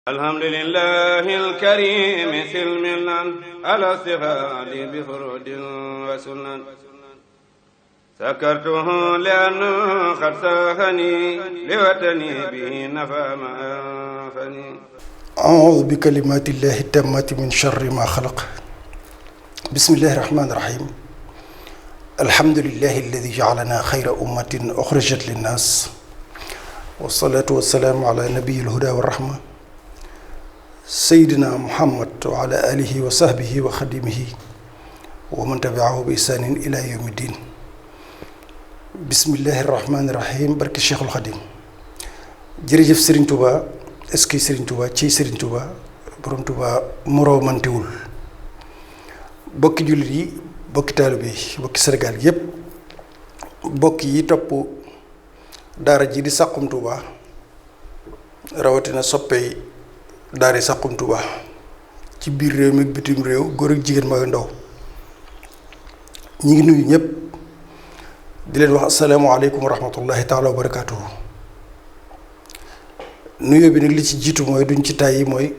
alhamdulillahi alkarimi silmilan ala sihadi bi furudin wa sunan sakartuhu lianna qad sahani liwatani bihi nafa ma anfani a'udhu bi kalimatillahi tammati min sharri ma khalaq bismillahi rahmani rahim alhamdulillahi alladhi ja'alana khayra ummatin ukhrijat linnas wassalatu wassalamu ala nabiyyil huda wa rahma sayyidina muhammad wa ala alihi wa sahbihi wa khadimihi wa man tabi'ahu bi ihsanin ila yawmiddin bismillahi rahmani rahim barki cheikhul xadim jërëjëf Serigne Touba est-ce que Serigne Touba ci Serigne Touba borom Touba moroomantiwul bokki jullit yi bokki taalibe yi bokki Sénégal yépp bokk yi topp daara ji di Saxum Touba rawatina soppey daara Saxum Touba ci biir réew mi ak bitim réew góor ak jigéen mag ak ndaw ñi ngi nuyu ñépp di leen wax asalaamaaleykum wa rahmatullahi taala wa barakaatuhu nuyoo bi nag li ci jiitu mooy duñ ci tàyyi mooy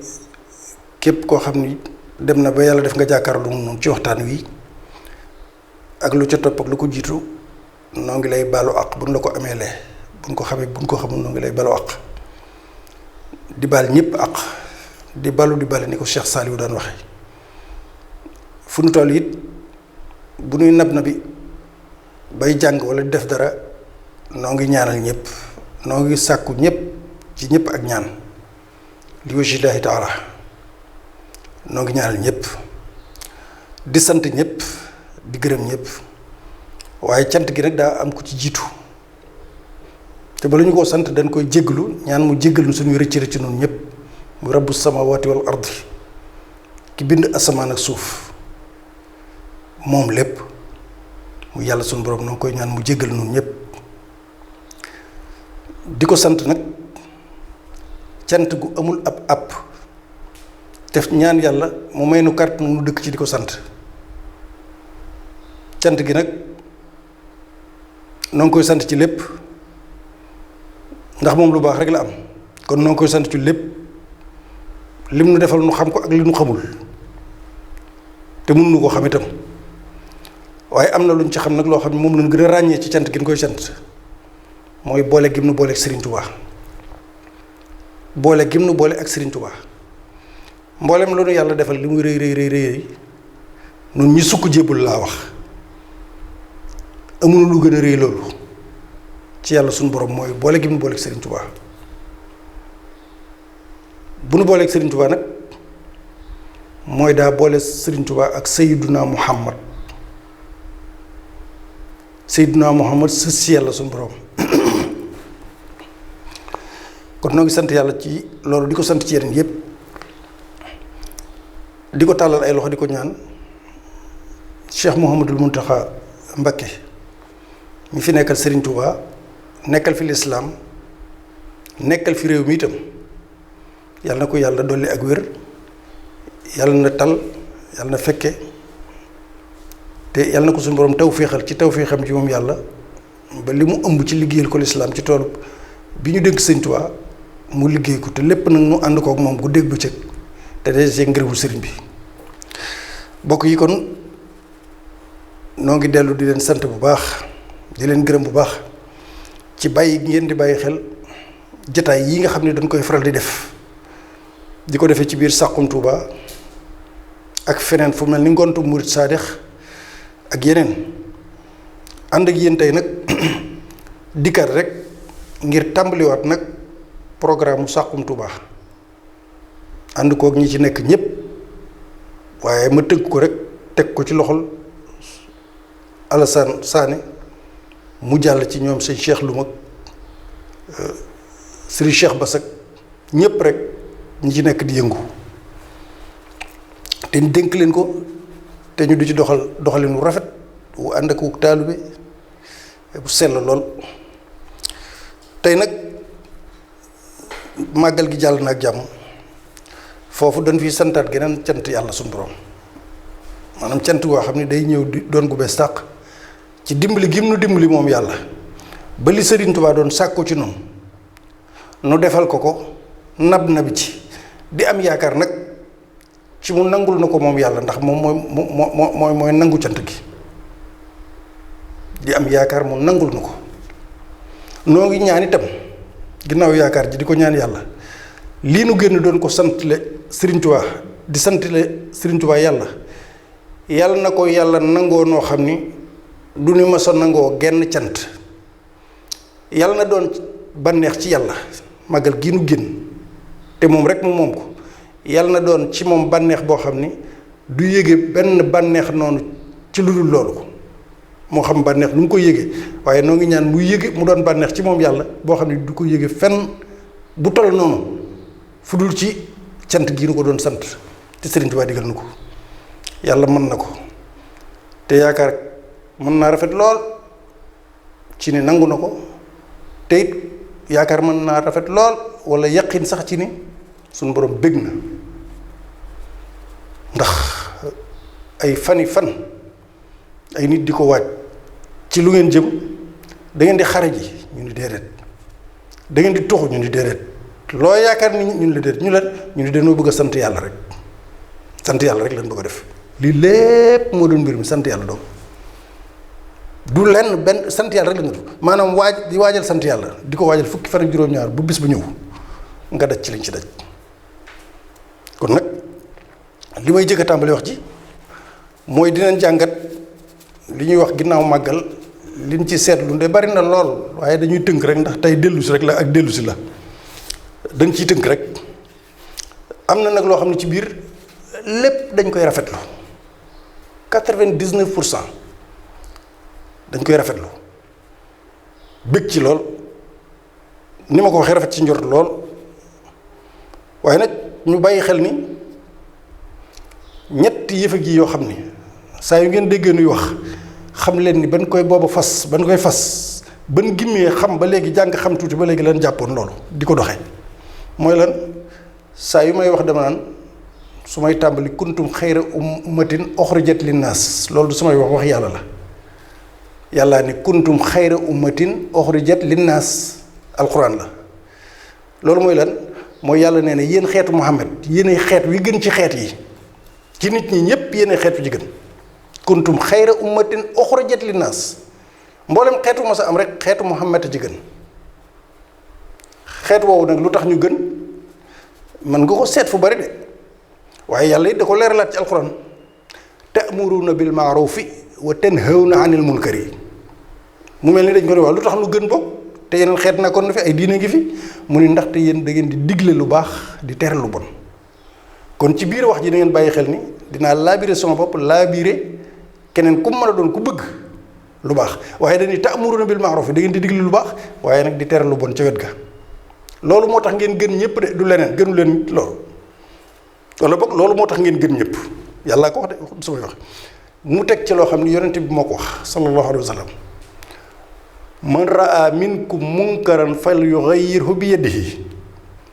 képp koo xam ni dem na ba yàlla def nga jàkkaarloo noonu ci waxtaan wi ak lu ca topp ak lu ko jiitu noo ngi lay balu àq buñ la ko ameelee buñ ko xamee buñ ko xamul noo ngi lay balu àq di baal ñëpp àq di bale ni ko Cheikh Saliou daan waxe fu nu toll it bu nuy nab na bi bay jàng wala di def dara noo ngi ñaanal ñëpp noo ngi sàkku ñëpp ci ñëpp ak ñaan li wajhillaahi taala noo ngi ñaanal ñëpp di sant ñëpp di gërëm ñëpp waaye cant gi nag daa am ku ci jiitu te bala ñu koo sant dañ koy jégglu ñaan mu jéggal nu suñuy rëcc rëcc noonu ñëpp mu rabbu samawati wal ardi ki bind asamaan ak suuf moom lépp mu yàlla suñu borom na nga koy ñaan mu jéggal noonu ñëpp di ko sant nag cant gu amul ab te ñaan yàlla mu may nu kàrt nu dëkk ci di ko sant cant gi nag noo ngi koy sant ci lépp ndax moom lu baax rek la am kon noo ngi koy sant ci lépp lim nu defal nu xam ko ak li nu xamul te mun nu ko xam itam waaye am na luñ ci xam nag loo xam ne moom lañ gën a ràññee ci cant gi ñu koy sant mooy boole gim nu boole ak Serigne Touba boole gim nu boole ak Serigne Touba mboolem lu nu yàlla defal li muy rëy nun ñi sukk jébbul laa wax amul lu gën a rëy loolu ci yàlla suñu borom mooy boole gim nu boole ak Serigne Touba bu nu boole ak Serigne Touba nag mooy daa boole Serigne Touba ak Sayyiduna Muhammad sës si yàlla suñu borom kon noo ngi sant yàlla ci loolu di ko sant ci yeneen yépp di ko tàllal ay loxo di ko ñaan Cheikh Mouhamadul Mountakha Mbacké mi fi nekkal Serigne Touba nekkal fi lislaam nekkal fi réew mi itam yàlla na ko yàlla dolli ak wér yàlla na tal yàlla na fekke te yàlla na ko suñu borom tawféexal ci tawféexam ci moom yàlla ba li mu ëmb ci liggéeyal ko lislaam ci toolu bi ñu dénk Sëñ Tuubaa mu liggéey ko te lépp nag mu ànd kook moom bu dégg bëccëg te day see ngërëmu sëriñ bi bokk yi kon noo ngi dellu di leen sant bu baax di leen gërëm bu baax ci bàyyi ngeen di bàyyi xel jataay yi nga xam ne dañ koy faral di def di ko defee ci biir Saxum Touba ak feneen fu mel ni ngontu Murit Saadix ak yeneen ànd ak yéen tey nag dikkaat rek ngir tàmbaliwaat nag programme mu Saxum Touba ànd kook ñi ci nekk ñépp waaye ma tëgg ko rek teg ko ci loxol Alassane Sané mu jàll ci ñoom sëñ Cheikh Loum ak Serigne Cheikh Basak ñépp rek ñi ci nekk di yëngu te dénk leen ko te ñu di ci doxalin wu rafet wu ànd ak wu taalibe bu sell lool tey nag màggal gi jàll na ak jàmm foofu dañ fiy santaat geneen cant yàlla suñu borom maanaam cant goo xam ne day ñëw di doon gu bees tàq ci dimbali gim nu dimbali moom yàlla ba li Serigne Touba doon sàkku ci noonu nu defal ko nab nabi ci di am yaakaar nag ci mu nangul na ko moom yàlla ndax moom mooy nangu cant gi. di am yaakaar mu nangul na ko noo ngi ñaan itam ginnaaw yaakaar ji di ko ñaan yàlla lii nu génn doon ko santle Serigne Touba di santle Serigne Touba yàlla na ko yàlla nangoo noo xam ni du ni ma sa nangoo genn cant yàlla na doon bànneex ci yàlla màggal gi nu génn te moom rek mu moom ko yàlla na doon ci moom bànneex boo xam ni du yéege benn bànneex noonu ci lu dul loolu moo xam bànneex nu mu ko yéege waaye noo ngi ñaan mu yéege mu doon bànneex ci moom yàlla boo xam ne du ko yéege fenn bu toll noonu fu dul ci cant gii nu ko doon sant te Sëriñ Tuubaa digal na ko yàlla mën na ko te yaakaar mën naa rafet lool ci ni nangu na ko te it yaakaar mën naa rafet lool wala yaqin sax ci ni suñu borom bég na ndax ay fan ay nit di ko waaj ci lu ngeen jëm da ngeen di xare ji ñu ni déedéet da ngeen di tuxu ñu ni déedéet loo yaakaar ni ñun la déedéet ñu ni dañoo bëgg a sant yàlla rek lañ bëgg a def lii lépp moo doon mbir mi sant yàlla doom du lenn benn sant yàlla rek la nga def maanaam di waajal sant yàlla di ko waajal fukki fan ak juróom-ñaar bu bis bu ñëw nga daj ci liñ ci daj kon nag li may jëkk a tàmbali wax ji mooy dinañ jàngat li ñuy wax ginnaaw màggal liñ ci seetlu de bari na lool waaye dañuy tënk rek ndax tey dellusi rek la ak dellusi la dañ ciy tënk rek am na nag loo xam ne ci biir lépp dañ koy rafetlu 99% dañ koy rafetlu bëgg ci lool ni ma ko waxee rafet ci njort lool waaye nag ñu bàyyi xel ni ñetti yëfa gi yoo xam ni saa yu ngeen déggee nuy wax xam leen ni ban koy fas ban gimmee xam ba léegi jàng xam tuuti ba léegi lan jàppoon loolu di ko doxee mooy lan saa yu may wax dama naan su may tàmbali kuntum xayra ummatin uxrijat linnaas loolu du samay wax yàlla la yàlla ni kuntum xayra ummatin uxrijat linnaas alquran la loolu mooy lan mooy yàlla nee na yéen xeetu Muhammad yéenay xeet wi gën ci xeet yi ci nit ñi ñépp yéenay xeetu ji gën kuntum xayra ummatin uxrijat linnaas mboolem xeetu ma sa am rek xeetu Muhammad a ji gën xeet woowu nag lu tax ñu gën man nga ko seet fu bari de waaye yàlla it da ko leeralaat ci alquran ta'muruna bil ma'rufi wa tanhawna anil munkari mu mel ni dañ ko ne waaw lu tax lu gën bokk te yeneen xeet na kon na fi ay diine ngi fi mu ni ndaxte yéen da ngeen di digle lu baax di tere lu bon kon ci biir wax ji da ngeen bàyyi xel ni dinaa laabire sama bopp laabire keneen ku mën a doon ku bëgg lu baax waaye dañuy ta'muruna bil ma'ruf da ngeen di digle lu baax waaye nag di tere lu bon ca wet ga loolu moo tax ngeen gën ñëpp de du leneen gënu leen loolu wala boog loolu moo tax ngeen gën ñëpp yàlla ko wax de samay wax mu teg ci loo xam ni yonent bi moo ko wax sallallahu alayhi wa sallam man raa minkum munkaran falyughayyirhu bi yadihi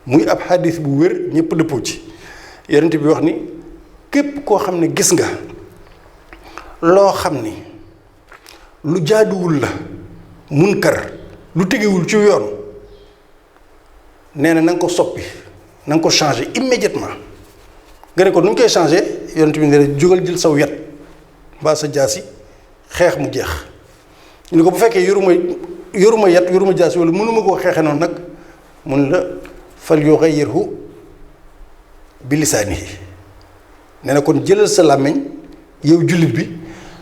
muy ab xadis bu wér ñëpp dëppoo ci yonent bi wax ni képp koo xam ne gis nga loo xam ni lu jaaduwul la munkar lu tegewul ci yoon nee na nga ko soppi na nga ko changer immédiatement nga ne ko nu ñu koy changer yonent bi ne jógal jël saw yat mbaa sa jaasi xeex mu jeex ñu ne ko bu fekkee yoruma yat yoruma jaasi wala mënuma koo xeexe noonu nag mun la fal yughayyirhu bi lisaanihi nee na kon jëlal sa làmmiñ yow jullit bi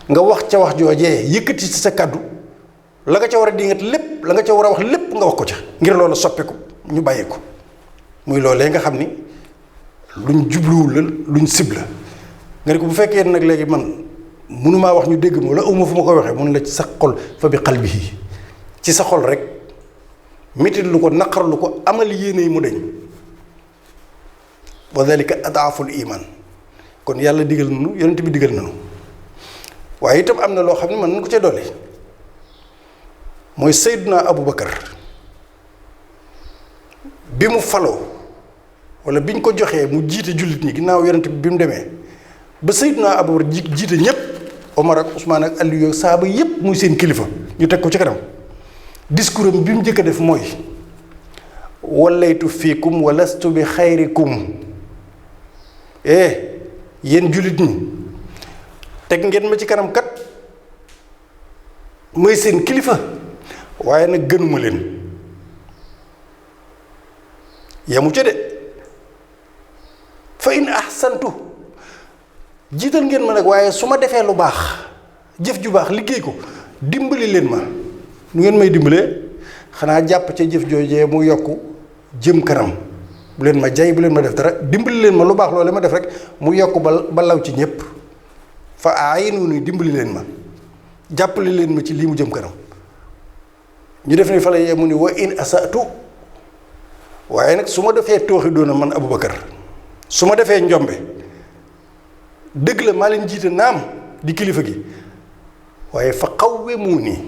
nga wax ca wax joojee yëkkati ci sa kàddu la nga ca war a dingat lépp la nga ca war a wax lépp nga wax ko ca ngir loolu soppeeku ñu bàyyi ko muy loolee nga xam ni luñ jubluwul la luñ sib la nga ne ko bu fekkee nag léegi man mënumaa wax ñu dégg ma wala awma fu ma koy waxee mun la ci sa xol fa bi qalbihi ci sa xol rek métit lu ko naqar lu ko amal yéene yi mu deñ wa dalika adaaful iman kon yàlla digal nanu yonent bi digal nanu waaye itam am na loo xam ne mën nañ ko cee dolli mooy Seydina Aboubacar bi mu faloo wala biñ ko joxee mu jiite jullit ñi ginnaaw yonent bi mu demee ba Seydina Aboubacar jiite ñépp Omar ak Ousmane ak Aliou ak saaba yépp muy seen kilifa ñu teg ko ci kanam discours am bi mu njëkk a def mooy wallaytu fiikum wa lastu bi xayrikum yéen jullit ñi teg ngeen ma ci kanam kat mooy seen kilifa waaye nag gënuma leen yamu ca de fa in ahsantu jiital ngeen ma nag waaye su ma defee lu baax jëf ju baax liggéey ko dimbali leen ma nu ngeen may dimbalee xanaa jàpp ca jëf joojee mu yokku jëm kanam bu leen ma jay bu leen ma def dara dimbali leen ma lu baax loolu ma def rek mu yokk ba law ci ñépp fa aayinu dimbali leen ma jàppale leen ma ci lii mu jëm kanam ñu def ni fa la yee mu ni wa in asatu waaye nag su ma defee tooxi doona man Aboubacar su ma defee njombe dëgg la maa leen jiite naam di kilifa gi waaye fa xawwe mu nii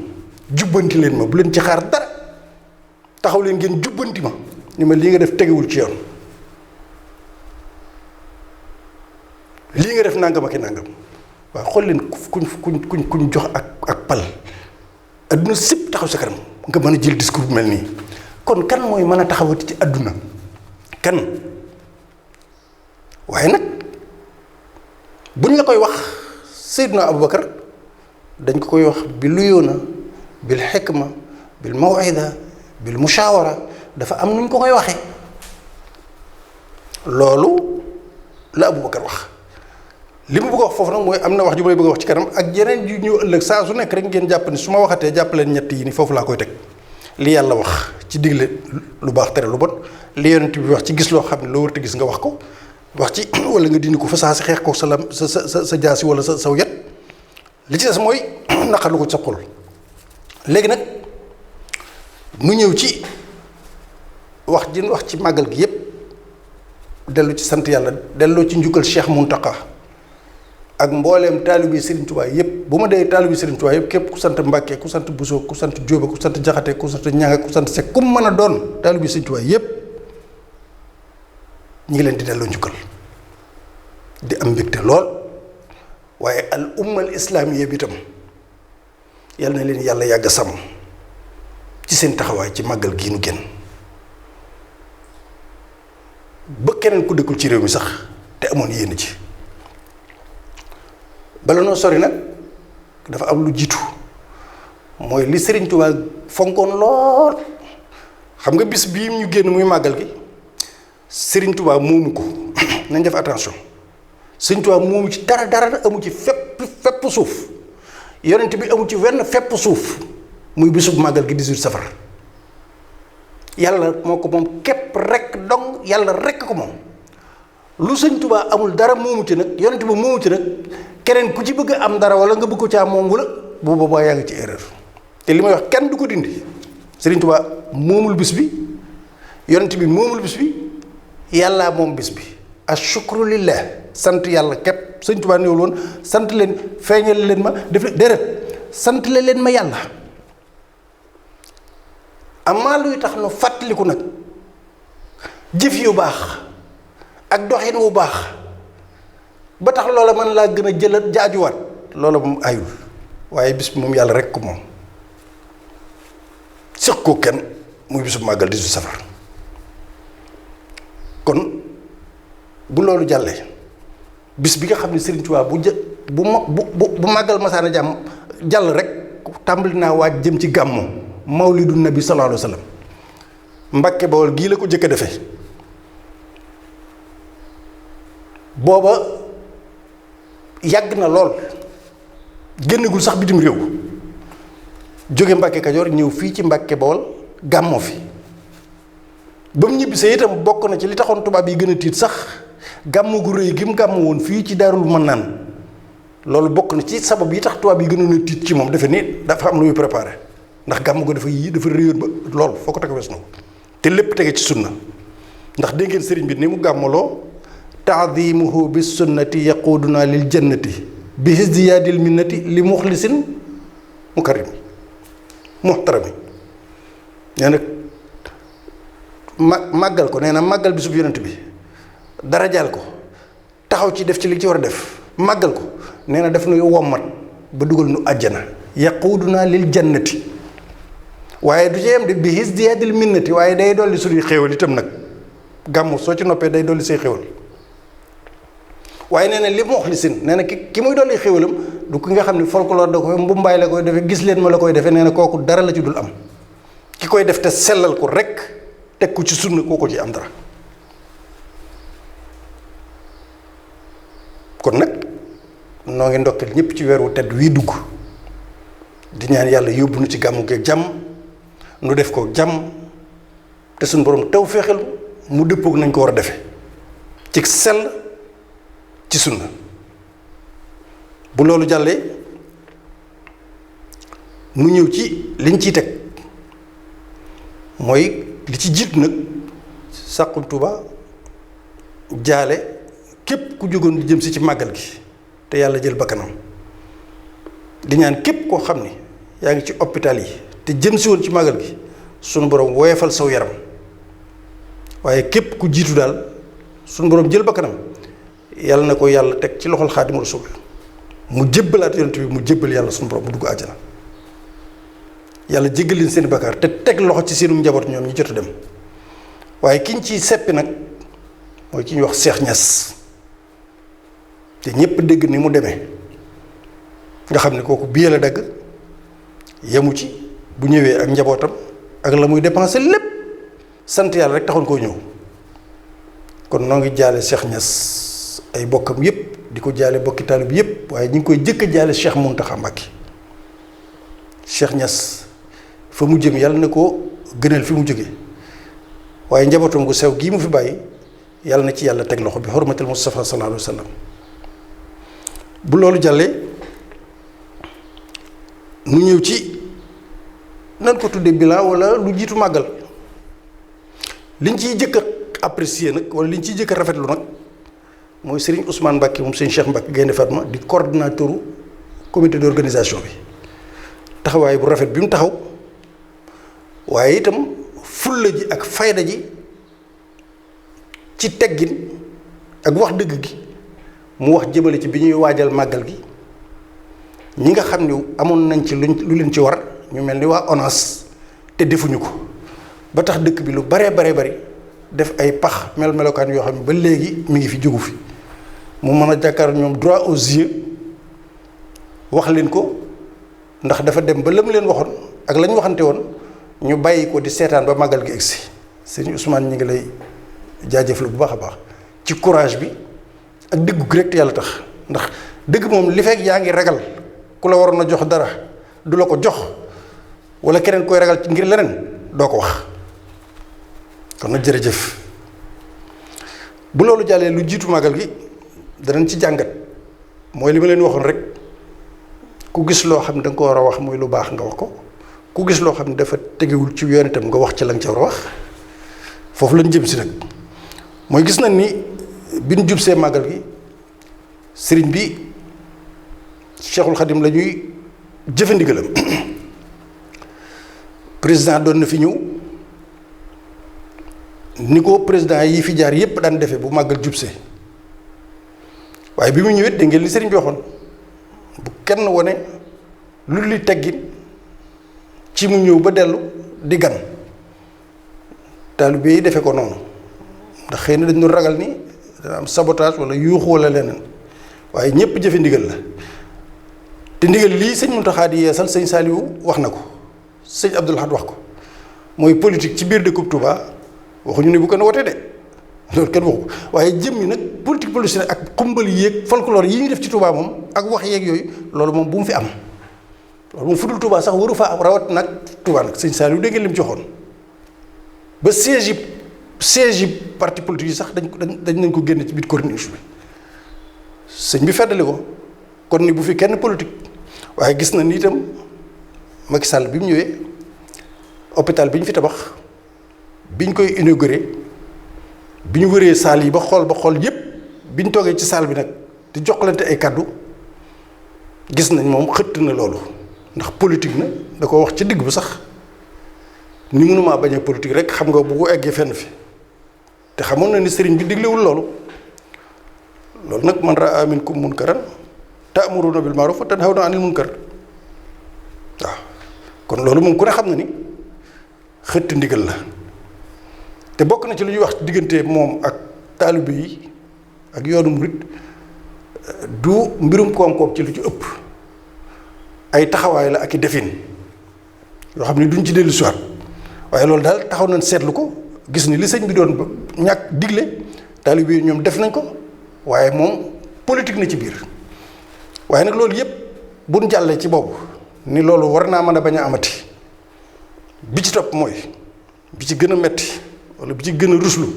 jubbanti leen ma bu leen ci xaar dara taxaw leen ngeen jubbanti ma ni ma lii nga def tegewul ci yoon lii nga def nangam ak i nangam waaw xool leen kuñ jox ak pal adduna sépp taxaw sa kanam nga mën a jël discours bu mel nii kon kan mooy mën a taxawati ci adduna kan waaye nag buñ la koy wax Seydina Aboubacar dañ ko koy wax bi luyoona bil xikma bil mawida bil mushawara dafa am nuñ ko koy waxee loolu la Aboubacar wax li mu bëgg a wax foofu nag mooy am na wax ju may bëgg a wax ci kanam ak yeneen yu ñëw ëllëg saa su nekk rek ngeen jàpp ni su ma waxatee jàpp leen ñett yi ni foofu laa koy teg li yàlla wax ci digle lu baax tere lu bon li yonent bi wax ci gis loo xam ne loo wërte gis nga wax ko wax ci wala nga dindi ko fa saa si xeex ko sa jaasi wala sa saw yet li ci des mooy naqarlu ko ci sa xol léegi nag nu ñëw ci wax ji wax ci màggal gi yépp dellu ci sant yàlla delloo ci njukkal Cheikh Mountakha ak mbooleem taalibi Serigne Touba yépp bu ma dee taalibi Serigne Touba yépp képp ku sant Mbàkke ku sant Bousso ku sant Jóoba ku sant Jaxate ku sant Ñanga ku sant Sekk ku mën a doon taalibi Serigne Touba yépp ñu ngi leen di delloo njukkal di am mbégte lool waaye al umma al islaamiya bi itam yàlla na leen yàlla yàgg sàmm ci seen taxawaay ci màggal gii nu génn ba keneen ku dëkkul ci réew mi sax te amoon yéen ci bala noo sori nag dafa am lu jiitu mooy li Serigne Touba fonkoon lool xam nga bis bii ñu génn muy màggal gi Serigne Touba moomu ko nañ def attention Serigne Touba moomu ci dara amu ci fépp suuf yonent bi amu ci wenn fépp suuf muy bisub màggal gi 18 safar yàlla moo ko moom képp rek dong yàlla rek ko moom lu Serigne Touba amul dara moomu ci nag yonent bi moomu ci nag keneen ku ci bëgg am dara wala nga bëgg ko caa moom wala bu boobaa yaa ngi ci erreur te li may wax kenn du ko dindi Serigne Touba moomul bis bi yonent bi moomul bis bi yàlla moom bis bi ashukru lillah sant yàlla képp Serigne Touba néewul woon sant leen feeñal leen ma def déedéet sant leen ma yàlla amaa luy tax nu fàttaliku nag jëf yu baax ak doxin wu baax ba tax loola mën laa gën a jëlat jaajuwaat loola moom ayul waaye bis bi moom yàlla rek ko moom séq ko kenn muy bisu màggal 18 safar kon bu loolu jàllee bis bi nga xam ne Serigne Touba bu màggal masaana jàll rek tàmbali naa waaj jëm ci gàmmu mawlidu nabi sallallahu alayhi wa sallam Mbàkke Bawol gii la ko jëkk a defee booba yàgg na lool génnagul sax bitim réew jóge Mbàkke Kajoor ñëw fii ci Mbàkke Bawol gàmmoo fi ba mu ñibbisee itam bokk na ci li taxoon tubaab yi gën a tiit sax gàmmu gu rëy gi mu gàmmu woon fii ci Daarul Mannaan loolu bokk na ci sabab yi tax tubaab yi gënoon a tiit ci moom defe ni dafa am lu muy préparé ndax gàmmu ko dafa réyoon ba loolu foo ko teg wees na ko te lépp tege ci sunna ndax dégg ngeen sëriñ bi ni mu gàmmaloo taadimuhu bi sunnati yaquduna lil jannati bi hisdiyaadil minnati li muxlisin mukarrim muhtarami nee na màggal ko nee na màggal bi sub yonent bi darajaal ko taxaw ci def ci li ci war a def màggal ko nee na def nuy wommat ba dugal nu àjjana yaquduna lil jannati waaye du ci yem de bi hisdiyaadil minnati waaye day dolli suñuy xéewal itam nag gàmmu soo ci noppee day dolli say xéewal waaye nee na li mu wax li sin nee na ki muy dolli xéwalam du ki nga xam ne folklore da koy mbumbaay la koy defee gis leen ma la koy defee nee na kooku dara la ci dul am ki koy def te sellal ko rek teg ko ci sunna kooku ci am dara. kon nag noo ngi ndokkeel ñëpp ci weer wu tedd wii dugg di ñaan yàlla yóbbu nu ci gàmmu geeg jàmm nu def ko jàmm te suñu borom taw féexal mu dëppoog nañ ko war a defe ci sell ci sunna. bu loolu jàllee nu ñëw ci liñ ciy teg mooy li ci jiitu nag Saxum Touba jaale képp ku jógoon di jëm si ci màggal gi te yàlla jël bakkanam di ñaan képp koo xam ni yaa ngi ci hôpital yi te jëm si woon ci màggal gi sunu borom woyefal saw yaram waaye képp ku jiitu daal sunu borom jël bakkanam yàlla na ko yàlla teg ci loxol Xaadimu Rasuul mu jébbalaat yonent bi mu jébbal yàlla sunu borom mu dugg àjjana yàlla jéggal leen seeni bakkaar te teg loxo ci seenu njaboot ñoom ñi jot a dem waaye kiñ ciy seppi nag mooy ki ñuy wax Cheikh Niass te ñépp dégg ni mu demee nga xam ne kooku billet la dagg yemu ci bu ñëwee ak njabootam ak la muy dépensé lépp sant yàlla rek taxoon koo ñëw kon noo ngi jaale Cheikh Niass ay bokkam yépp di ko jaale bokki taalib bi yépp waaye ñu ngi koy jëkk a jaale Cheikh Mountakha Mbacké Cheikh Niass fa mu jëm yàlla na ko gënal fi mu jóge waaye njabootam gu sew gii mu fi bàyyi yàlla na ci yàlla teg loxo bi xormatul Mustafa sallallahu alayhi wa sallam bu loolu jàllee nu ñëw ci nan ko tuddee bilan wala lu jiitu màggal liñ ciy jëkk a apprécier nag wala liñ ciy jëkk a rafetlu nag mooy Serigne Ousmane Mbacké moom Serigne Cheikh Mbacké Gaïndé Fatma di coordonnateur comité d'organisation bi taxawaay bu rafet bi mu taxaw waaye itam fulla ji ak fayda ji ci teggin ak wax dëgg gi mu wax jëmale ci bi ñuy waajal màggal gi ñi nga xam ne amoon nañ ci lu leen ci war ñu mel ni waa ONAS te defuñu ko ba tax dëkk bi lu baree bari def ay pax melokaan yoo xam ne ba léegi mi ngi fi jógu fi mu mën a jàkkaar ñoom droit aux yeux wax leen ko ndax dafa dem ba la mu leen waxoon ak la ñu waxante woon ñu bàyyi ko di seetaan ba màggal gi egsi sëñ Ousmane ñi ngi lay jaajëfal bu baax a baax ci courage bi ak dëggu gi rek te yàlla tax ndax dëgg moom li fekk yaa ngi ragal ku la waroon a jox dara du la ko jox wala keneen koy ragal ngir leneen doo ko wax kon nag jërëjëf bu loolu jàllee lu jiitu màggal gi danañ ci jàngat mooy li ma leen waxoon rek ku gis loo xam ne da nga ko war a wax muy lu baax nga wax ko ku gis loo xam ne dafa tegewul ci yoon itam nga wax ci la nga ca war a wax foofu lañ jëm si nag mooy gis nañ ni bi ñu jub see màggal gi sëriñ bi Cheikhul Khadim la ñuy jëfandigalam président doon na fi ñëw ni ko président yi fi jaar yépp daan defee bu màggal jub see waaye bi mu ñëwee dégg ngeen li sëriñ bi waxoon bu kenn wane lu li teggin ci mu ñëw ba dellu di gan taalibe yi defe ko noonu ndax xëy na dañ doon ragal ni dana am sabotage wala yuuxu wala leneen waaye ñépp jëfe ndigal la te ndigal lii sëñ Mountakha di yeesal sëñ Saliou wax na ko sëñ Abdoul Ahad wax ko mooy politique ci biir dëkkub Touba waxuñu ne bu kenn wote de loolu kenn waxu waaye jëm yi nag politique politicienne ak xumbal yéeg folklore yi ñuy def ci Touba moom ak wax yeeg yooyu loolu moom bu mu fi am loolu moom fudul Touba sax waru fa am rawat nag Touba nag sëñ Saliou dégg ngeen li mu ci waxoon ba siège yi parti politique yi sax dañ nañ ko génne ci biir corniche bi sëñ bi feddali ko kon ni bu fi kenn politique waaye gis na ni itam Macky Sall bi mu ñëwee hôpital bi ñu fi tabax bi ñu koy inauguré bi ñu wëree saal yi ba xool yépp bi ñu toogee ci saal bi nag di joxlante ay kàddu gis nañ moom xëtt na loolu ndax politique na da ko wax ci digg bu sax ni mënumaa bañ a politique rek xam nga bu ko eggee fenn fi te xamoon na ni sëriñ bi diglewul loolu nag man raa minkum munkaran ta'muruna bil ma'ruf wa tanhawna 'anil munkar waaw kon loolu moom ku ne xam na ni xëtt ndigal la te bokk na ci lu ñuy wax diggante moom ak taalibe yi ak yoonu murit du mbirum koom-koom ci lu ci ëpp ay taxawaay la ak i defin yoo xam ne duñ ci dellu siwaat waaye loolu daal taxaw nañ seetlu ko gis ni li sëñ bi doon ñàkk digle taalibe yi ñoom def nañ ko waaye moom politique na ci biir waaye nag loolu yëpp buñ jàllee ci boobu ni loolu war naa mën a bañ a amati bi ci topp mooy bi ci gën a metti wala bi ci gën a ruslu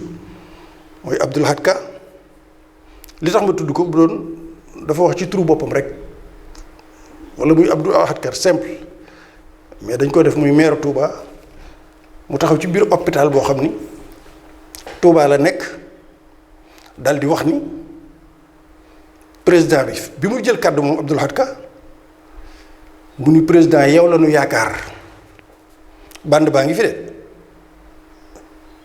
mooy Abdou Lahad Ka li tax ma tudd ko bu doon dafa wax ci turu boppam rek wala muy Abdou Lahad Ka simple mais dañ ko def muy maire Touba mu taxaw ci biir hôpital boo xam ni Touba la nekk dal di wax ni président bi muy jël kàddu moom Abdou Lahad Ka mu ni président yow la ñu yaakaar band baa ngi fi de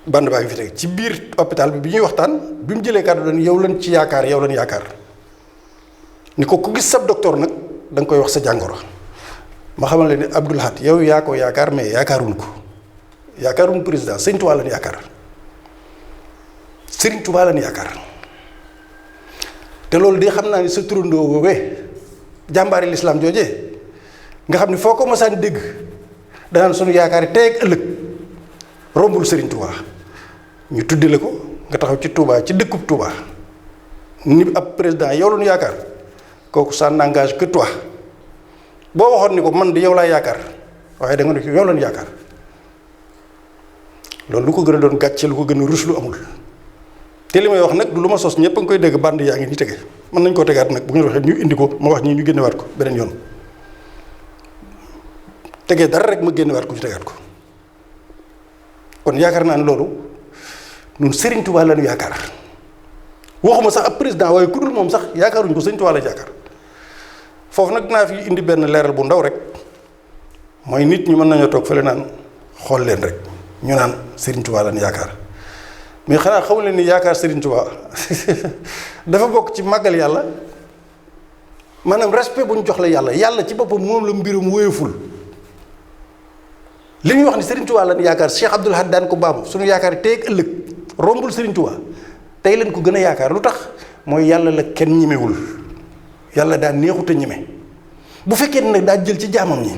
band baa ngi fi de ci biir hôpital bi ñuy waxtaan bi mu jëlee kàddu dañ yow lañ ci yaakaar yow lañ yaakaar ni ko ku gis sab docteur nag da nga koy wax sa jàngoro ma xamal leen ni Abdou Lahad yow yaa ko yaakaar mais yaakaaruñ ko yaakaaruñ président Sëñ Tuubaa lañ yaakaar Sëriñ Tuubaa lañ yaakaar te loolu de xam naa ni sa turandoo woowee jàmbaari lislaam joojee nga xam ni foo ko mosaan dégg danaan sunu yaakaar yi tey ak ëllëg rombul Sëriñ Tuubaa ñu tuddi la ko nga taxaw ci Touba ci dëkkub Touba ni ab président yow la ñu yaakaar kooku ça n'engage que toi boo waxoon ni ko man di yow laa yaakaar waaye da nga ne yow la ñu yaakaar loolu lu ko gën a doon gàcce lu ko gën a rus lu amul te li may wax nag du lu ma sos ñëpp a ngi koy dégg band yaa ngi ni tege mën nañ koo tegaat nag bu ngeen waxee ñu indi ko ma wax ñii ñu génnewaat ko beneen yoon tegee dara rek ma génnewaat ko ñu tegaat ko kon yaakaar naa ne loolu ñun Serigne Touba la ñu yaakaar waxuma sax ab président waaye ku dul moom sax yaakaaruñ ko Serigne Touba la yaakaar foofu nag dinaa fi indi benn leeral bu ndaw rek mooy nit ñi mën nañoo toog fële naan xool leen rek ñu naan Serigne Touba la ñu yaakaar mais xanaa xamu leen ni yaakaar Serigne Touba dafa bokk ci màggal yàlla maanaam respect bu ñu jox la yàlla ci boppam moom la mbirum wóyeful li ñuy wax ni Serigne Touba la ñu yaakaar Cheikh Abdoul Ahad daan ko baamu suñu yaakaar tey ak ëllëg rombul Serigne Touba tey leen ko gën a yaakaar lu tax mooy yàlla la kenn ñemewul yàlla daa neexut a ñeme bu fekkee ne nag daa jël ci jaamam ñi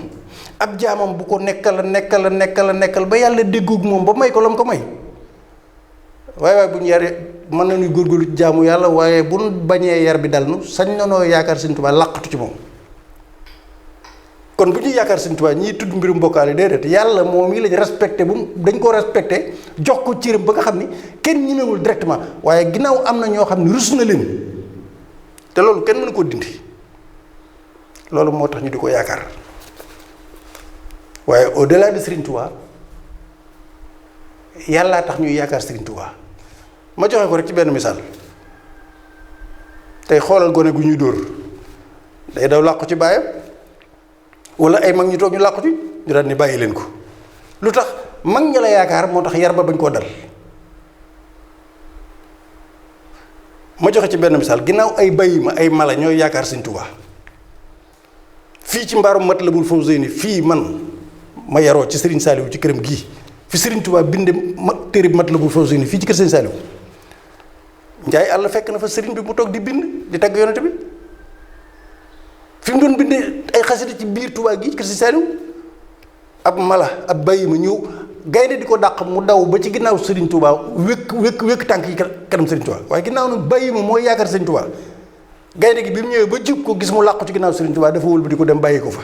ab jaamam bu ko nekkal ba yàlla déggoog moom ba may ko lam ko may waaye bu ñu yaree mën nañu góorgóorlu ci jaamu yàlla waaye bu ñu bañee yar bi dal nu sañ na noo yaakaar Serigne Touba làqatu ci moom kon bu ñuy yaakaar Serigne Touba ñiy tudd mbirum mbokkaale déedéet yàlla moom yi lañ respecté bu dañ ko respecté jox ko cëram ba nga xam ni kenn ñemewul directement waaye ginnaaw am na ñoo xam ne rus na leen te loolu kenn mënu koo dindi loolu moo tax ñu di ko yaakaar waaye au delà de Serigne Touba yàllaa tax ñuy yaakaar Serigne Touba ma joxe ko rek ci benn misaal tey xoolal gone gu ñuy dóor day daw làqu ci baayam wala ay mag ñu toog ñu làqu ci ñu daal ni bàyyi leen ko lu tax mag ña la yaakaar moo tax yar ba bañ koo dal ma joxe ci benn misaal ginnaaw ay bàyyi ma ay mala ñooy yaakaar Serigne Touba fii ci mbaarum Matlabul Fawzayni fii man ma yaroo ci Serigne Saliou ci këram gii fi Serigne Touba binde téere Matlabul Fawzayni fii ci kër Serigne Saliou njaay àll fekk na fa Serigne bi mu toog di bind di tagg yonent bi fi mu doon bindee ay xasida ci biir Touba gii kër Serigne Saliou ab mala ab bàyyi ma ñëw gaynde di ko dàq mu daw ba ci ginnaaw Serigne Touba wékk tànk yi kanam Serigne Touba waaye ginnaaw nag bàyyi ma mooy yaakaar Serigne Touba gaynde gi bi mu ñëwee ba jub ko gis mu làqu ci ginnaaw Serigne Touba dafa wëlbati ko dem bàyyi ko fa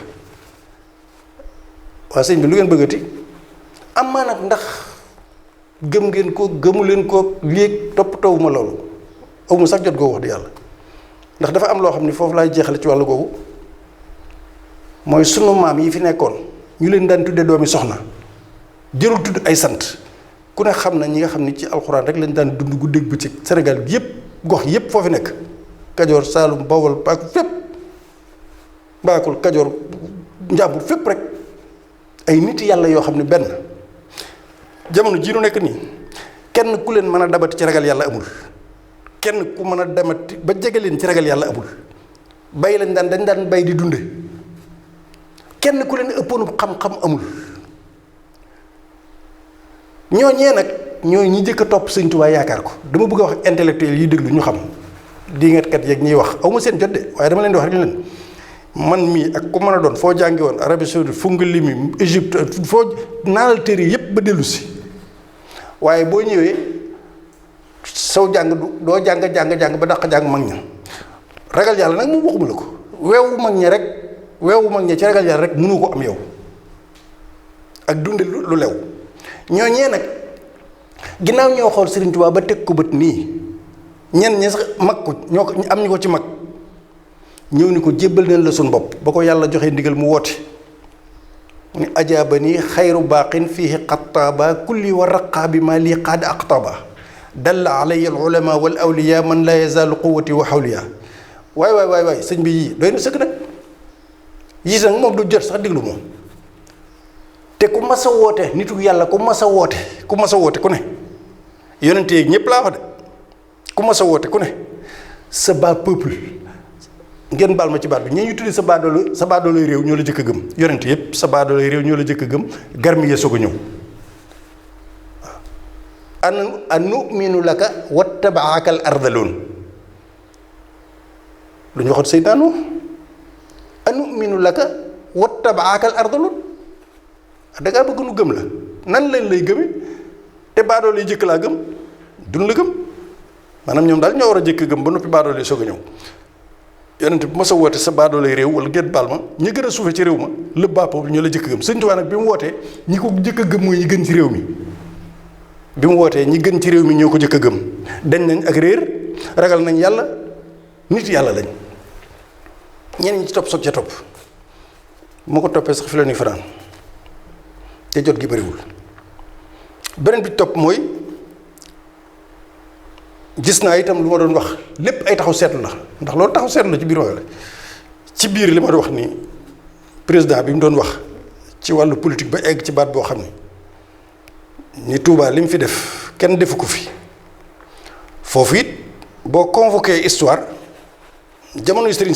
waa sëñ bi lu ngeen bëggati am maa nag ndax gëm ngeen ko gëmu leen ko léeg toppatoo ma loolu aw ma sax jot goo wax di yàlla ndax dafa am loo xam ne foofu laay jeexale ci wàllu googu mooy sunu maam yi fi nekkoon ñu leen daan tudde doomi soxna jërul tudd ay sant ku ne xam na ñi nga xam ni ci alxuraan rek lañ daan dund guddeeg bëccëg Sénégal bi yëpp gox yëpp foofu nekk Kajoor Saalum Bawol Paak fépp Mbaakul Kajoor Njàmbur fépp rek ay nit yàlla yoo xam ne benn jamono jii nu nekk nii kenn ku leen mën a dabati ci ragal yàlla amul kenn ku mën a demati ba jege leen ci ragal yàlla amul bay lañ dañ daan bay di dunde kenn ku leen ëppoonu xam-xam amul ñooñee nag ñooy ñi jëkk a topp Sëñ Tuubaa yaakaar ko dama bëgg a wax intellectuel yi déglu ñu xam diingatkat yeeg ñiy wax aw ma seen jot de waaye dama leen di wax rek leen man mii ak ku mën a doon foo jàngi woon Arabie Saoudite fu nga limi Égypte foo naanal téere yépp ba dellu si waaye boo ñëwee saw jàng doo jàng ba dàq jàng mag ña ragal yàlla nag moom waxuma la ko weewu mag ña ci ragal yàlla rek mënu ko am yow ak dunde lu lew ñooñee nag ginnaaw ñoo xool Serigne Touba ba teg ko bët nii ñenn ñi sax mag ko ñoo ko am ñu ko ci mag ñëw ni ko jébbal nañ la suñ bopp ba ko yàlla joxe ndigal mu woote mu ni ajaaba nii xayru baaqin fiihi xattaaba kulli wa raqaabi ma lii qaada aqtaaba dalla alayya al ulama wal awliya man laa yazaalu quwwati wa xawliya waay sëñ bi yii doy na sëkk nag yii nag moom du jot sax déglu moom te ku mas a woote nitu yàlla ku mas a woote ku ne yonente yeeg ñépp laa wax de ku mas a woote ku ne sa bas peuple ngeen baal ma ci baat bi ñi ñu tuddi sa baadoolay réew ñoo la jëkk a gëm yonente yépp sa baadoolay réew ñoo la jëkk a gëm garmi yee soog a ñëw an nu'minu laka wattabaaka al ardaloon lu ñu waxoon Seydina Nuux an nu'minu laka wattabaaka al ardaloon da ngaa bëgg nu gëm la nan lañ lay gëme te baadoole yi jëkk laa gëm duñ la gëm maanaam ñoom daal ñoo war a jëkk gëm ba noppi baadoole yi soog a ñëw yonent bu ma sa woote sa baadoole réew wala ngeen baal ma ñi gën a suufe ci réew ma le baapo ñoo la jëkk gëm Sëñ Tuubaa nag bi mu wootee ñi ko jëkk a gëm mooy ñi gën ci réew mi bi mu wootee ñi gën ci réew mi ñoo ko jëkk a gëm dañ nañ ak réer ragal nañ yàlla nit yàlla lañ ñeneen ñi ci topp soog ca topp moo ko toppee sax fi la ñuy fanaan te jot gi bariwul beneen bi topp mooy gis naa itam lu ma doon wax lépp ay taxaw seetlu la ndax loolu taxaw seetlu la ci biir wax la ci biir li ma doon wax ni président bi mu doon wax ci wàllu politique ba egg ci baat boo xam ni Touba li mu fi def kenn defu ko fi foofu it boo convoqué histoire jamono Serigne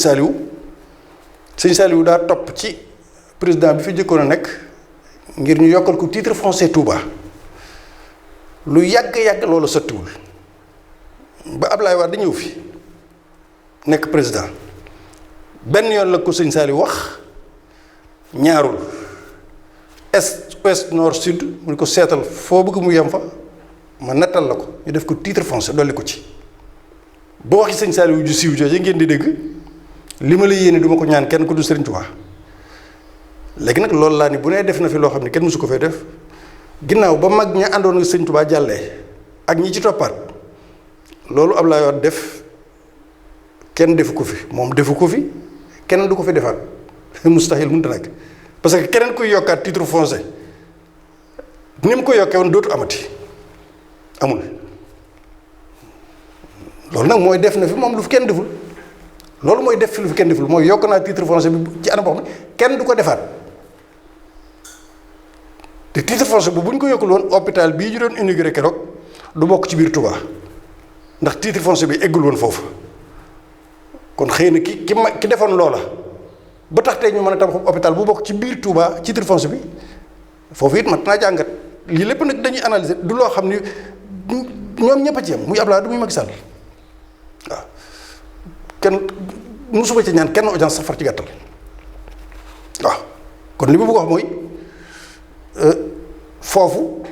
Saliou daa topp ci président bi fi jëkkoon a nekk ngir ñu yokkal ko titre foncier Touba lu yàgg loolu sottiwul ba Ablaye Wade ñëw fi nekk président benn yoon la ko sëñ Saliou wax ñaarul est ouest nord sud mu ne ko seetal foo bëgg mu yem fa ma nattal la ko ñu def ko titre foncier dolli ko ci boo waxi sëñ Saliou ju siiw jooju ngeen di dégg li ma la yéene du ma ko ñaan kenn ku du Serigne Touba léegi nag loolu laa ni bu nee def na fi loo xam ne kenn mësu ko fee def ginnaaw ba mag ña àndoon ak Sëñ Touba jàllee ak ñi ci toppaat loolu Abdoulaye Wade def kenn defu ko fi moom defu ko fi kenn du ko fi defaat mustahil mënut a nekk parce que keneen kuy yokkaat titre foncier ni mu ko yokkee woon dootu amati amul loolu nag mooy def na fi moom lu fi kenn deful loolu mooy def fi lu fi kenn deful mooy yokk naa titre foncier bi ci anam boo xam ne kenn du ko defaat te titre foncier bu ñu ko yokkul woon hôpital bii ñu doon inauguré keroog du bokk ci biir Touba ndax titre foncier bi eggul woon foofu kon xëy na ki defoon loola ba tax tey ñu mën a tabax hôpital bu bokk ci biir Touba titre foncier bi foofu it mat naa jàngat lii lépp nag dañuy analyser du loo xam ni ñoom ñëpp a ci yem muy Abdoulaye du muy Macky Sall waaw kenn musuma ci ñaan kenn audience sax far ci gàttal waaw kon li ma bëgg wax mooy foofu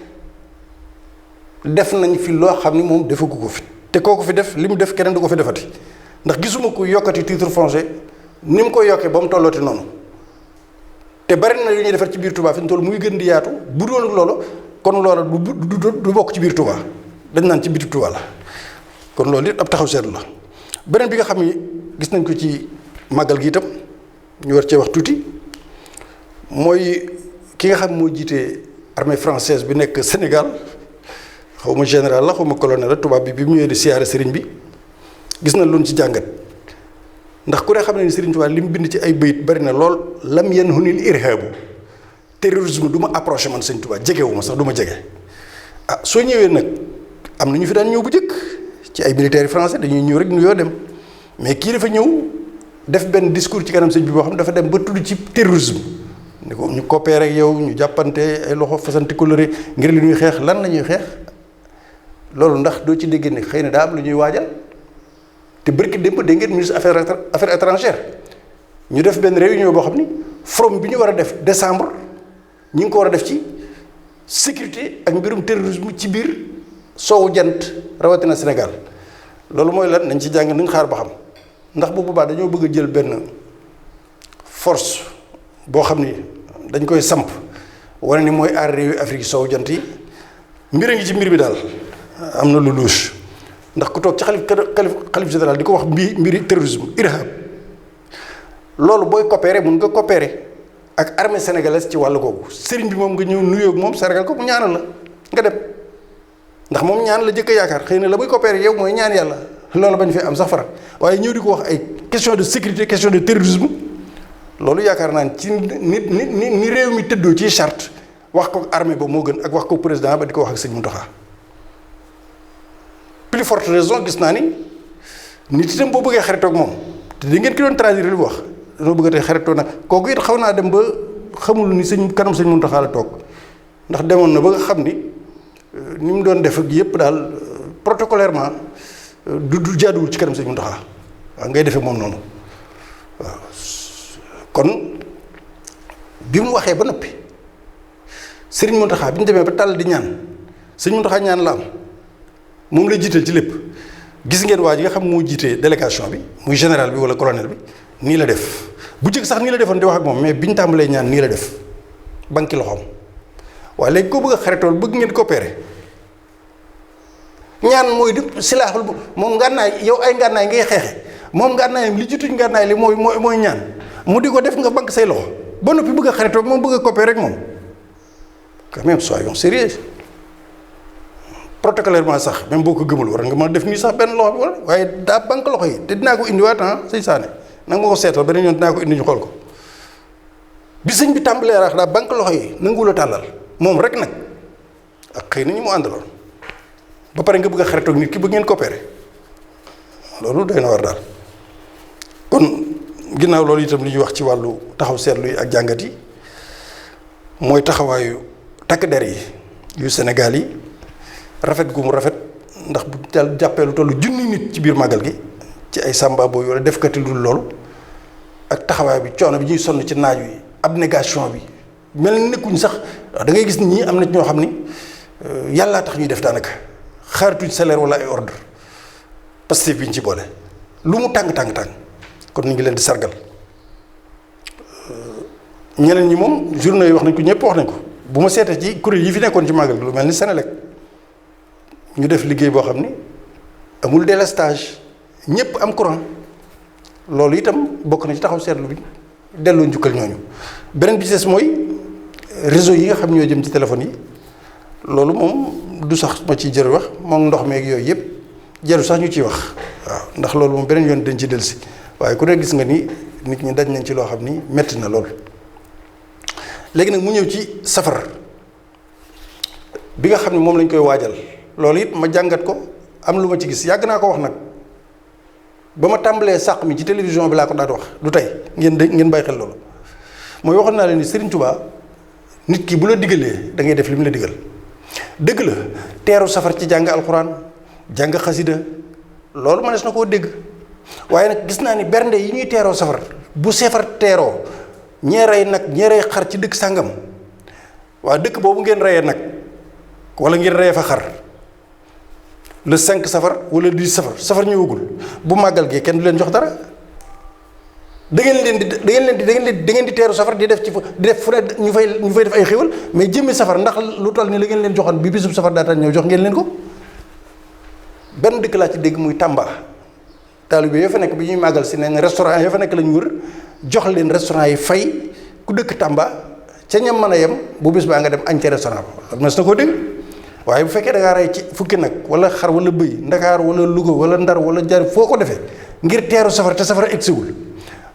def nañ fi loo xam ni moom defagu ko fi te kooku fi def li mu def keneen du ko fi defati ndax gisuma ko yokkati titre foncier ni mu koy yokkee ba mu tollooti noonu te bari na yu ñuy defar ci biir Touba fi mu toll muy gën di yaatu bu doon loolu kon loola du bokk ci biir Touba dañ naan ci biti Touba la kon loolu it ab taxaw seetlu la beneen bi nga xam ni gis nañ ko ci màggal gi itam ñu war cee wax tuuti mooy ki nga xam moo jiite armée française bi nekk Sénégal xaw ma général la xaw ma colonel la tubaab bi mu ñëwee di siyaare sëriñ bi gis na lu ñu ci jàngat ndax ku ne xam ne ni Sëriñ Tuubaa li mu bind ci ay bayit bari na lool lam yanhunil irhaabu terrorisme du ma approché man Sëriñ Tuubaa jegewu ma sax du ma jege ah soo ñëwee nag am na ñu fi daan ñëw bu njëkk ci ay militaires français dañuy ñëw rek nuyoo dem mais kii dafa ñëw def benn discours ci kanam sëñ bi boo xam ne dafa dem ba tudd ci terrorisme ni ko ñu coopéré ak yow ñu jàppante ay loxo fasanti coloré ngir li ñuy xeex lan la ñuy xeex loolu ndax doo ci dégg ne xëy na daa am lu ñuy waajal te bërki démb dégg ngeen ministre affaires étrangères ñu def benn réunion boo xam ni forum bi ñu war a def décembre ñu ngi ko war a def ci sécurité ak mbirum terrorisme ci biir soowu jant rawatina Sénégal loolu mooy lan nañ ci jàng nañ xaar ba xam ndax bu boobaa dañoo bëgg a jël benn force boo xam ni dañ koy samp wane ni mooy aar réewi Afrique soowu jant yi mbir a ngi ci mbir bi daal am na lu louche ndax ku toog ci xalif général di ko wax mbiri terrorisme irhab loolu booy coopérer mun nga coopérer ak armée sénégalaise ci wàllu googu sëriñ bi moom nga ñëw nuyoo ak moom sargal ko mu ñaanal la nga dem ndax moom ñaan la jëkk a yaakaar xëy na la muy coopérer yow mooy ñaan yàlla loolu bañ fi am sax fara waaye ñëw di ko wax ay question de sécurité question de terrorisme loolu yaakaar naa ci ni réew mi tëddoo ci charte wax ko armée ba moo gën ak wax ko président ba di ko wax ak sëñ Mountakha plus forte raison gis naa ni nit itam boo bëggee xaritoog moom te di ngeen ki doon traduire li mu wax dañoo bëgg a tey xaritoo nag kooku it xaw naa dem ba xamul ni kanam sëñ Mountakha la toog ndax demoon na ba nga xam ni mu doon def ak yëpp daal protocolairement du jaaduwul ci kanam sëñ Mountakha waaw ngay defee moom noonu waaw kon bi mu waxee ba noppi sëriñ Mountakha bi ñu demee ba tàll di ñaan sëñ Mountakha ñaan la am moom la jiital ci lépp gis ngeen waa ji nga xam moo jiitee délégation bi muy général bi wala colonel bi nii la def bu jëkk sax nii la defoon di wax ak moom mais bi ñu tàmbalee ñaan nii la def banki loxoom waaye léegi koo bëgg a xaritool bëgg ngeen coopérer ñaan mooy di silaaxul moom ngànnaay yow ay ngànnaay ngay xeexe moom ngànnaayam li jiituñ ngànnaay li mooy ñaan mu di ko def nga bank say loxo ba noppi bëgg a xaritool moom bëgg a coopérer rek moom quand même soyons sérieux protocolairement sax même boo ko gëmul war nga mën a def nii sax benn loxo bi wala waaye daa bank loxo yi te dinaa ko indiwaat sëñ Saane nanga ma ko seetal beneen yoon dinaa ko indi ñu xool ko bi sëñ bi tàmbalee raax daa bank loxo yi nanguwul a tàllal moom rek nag ak xëy na ñu mu àndaloon ba pare nga bëgg a xaritoog nit ki bëgg ngeen coopérer loolu doy na war daal kon ginnaaw loolu itam li ñuy wax ci wàllu taxaw seetlu yi ak jàngat yi mooy taxawaayu takk der yi yu Sénégal yi rafet gu mu rafet ndax bu jàppee lu tollu junni nit ci biir màggal gi ci ay samba booy wala def kati dul loolu ak taxawaay bi coono bi ñuy sonn ci naaj wi abnégation bi mel ni nekkuñ sax da ngay gis nit ñi am na ñoo xam ni yàllaa tax ñuy def daanaka xaarituñ salaire wala ay ordre Pastef bi ñu ci boole lu mu tàng kon ñu ngi leen di sargal ñeneen ñi moom journée yi wax nañ ko ñëpp wax nañ ko bu ma seetee ci kuréel yi fi nekkoon ci màggal gi lu mel ni Sénélec ñu def liggéey boo xam ni amul délestage ñëpp am courant loolu itam bokk na ci taxaw seetlu bi delloo njukkal ñooñu beneen bi ci des mooy réseau yi nga xam ñoo jëm ci téléphone yi loolu moom du sax ma ciy jër wax moom ndox meeg yooyu yëpp jaru sax ñu ciy wax waaw ndax loolu moom beneen yoon dañ ci dellusi waaye ku ne gis nga ni nit ñi daj nañ ci loo xam ni metti na lool. léegi nag mu ñëw ci safar bi nga xam ne moom lañ koy waajal loolu it ma jàngat ko am lu ma ci gis yàgg naa ko wax nag ba ma tàmbalee sàq mi ci télévision bi laa ko daan wax du tey ngeen bàyyi xel loolu mooy waxoon naa leen ni Serigne Touba nit ki bu la digalee da ngay def li mu la digal dëgg la teeru safar ci jàng alxuraan jàng xasida loolu mënees na koo dégg waaye nag gis naa ni bernde yi ñuy teeroo safar bu safar teeroo ñee rey nag ñee rey xar ci dëkk sàngam waa dëkk boobu ngeen reyee nag wala ngeen reyee fa xar le 5 safar wala 10 safar ñëwagul bu màggal gi kenn du leen jox dara da ngeen di teeru safar di def fu ne ñu fay def ay xéwal mais jëmmi safar ndax lu toll ni la ngeen leen joxoon bi bisub safar daataan ñëw jox ngeen leen ko benn dëkk laa ci dégg muy Tamba taalibe yoo fa nekk bi ñuy màggal si neen restaurant yoo fa nekk lañ wër jox leen restaurant yi fay ku dëkk Tamba ca ñam mën a yem bu bis baa nga dem añ ca restaurant ba loolu mas na koo dégg waaye bu fekkee da ngaa rey ci fukki nag wala xar wala bëy Ndakaar wala Louga wala Ndar wala Jar foo ko defee ngir teeru safara te safara egsiwul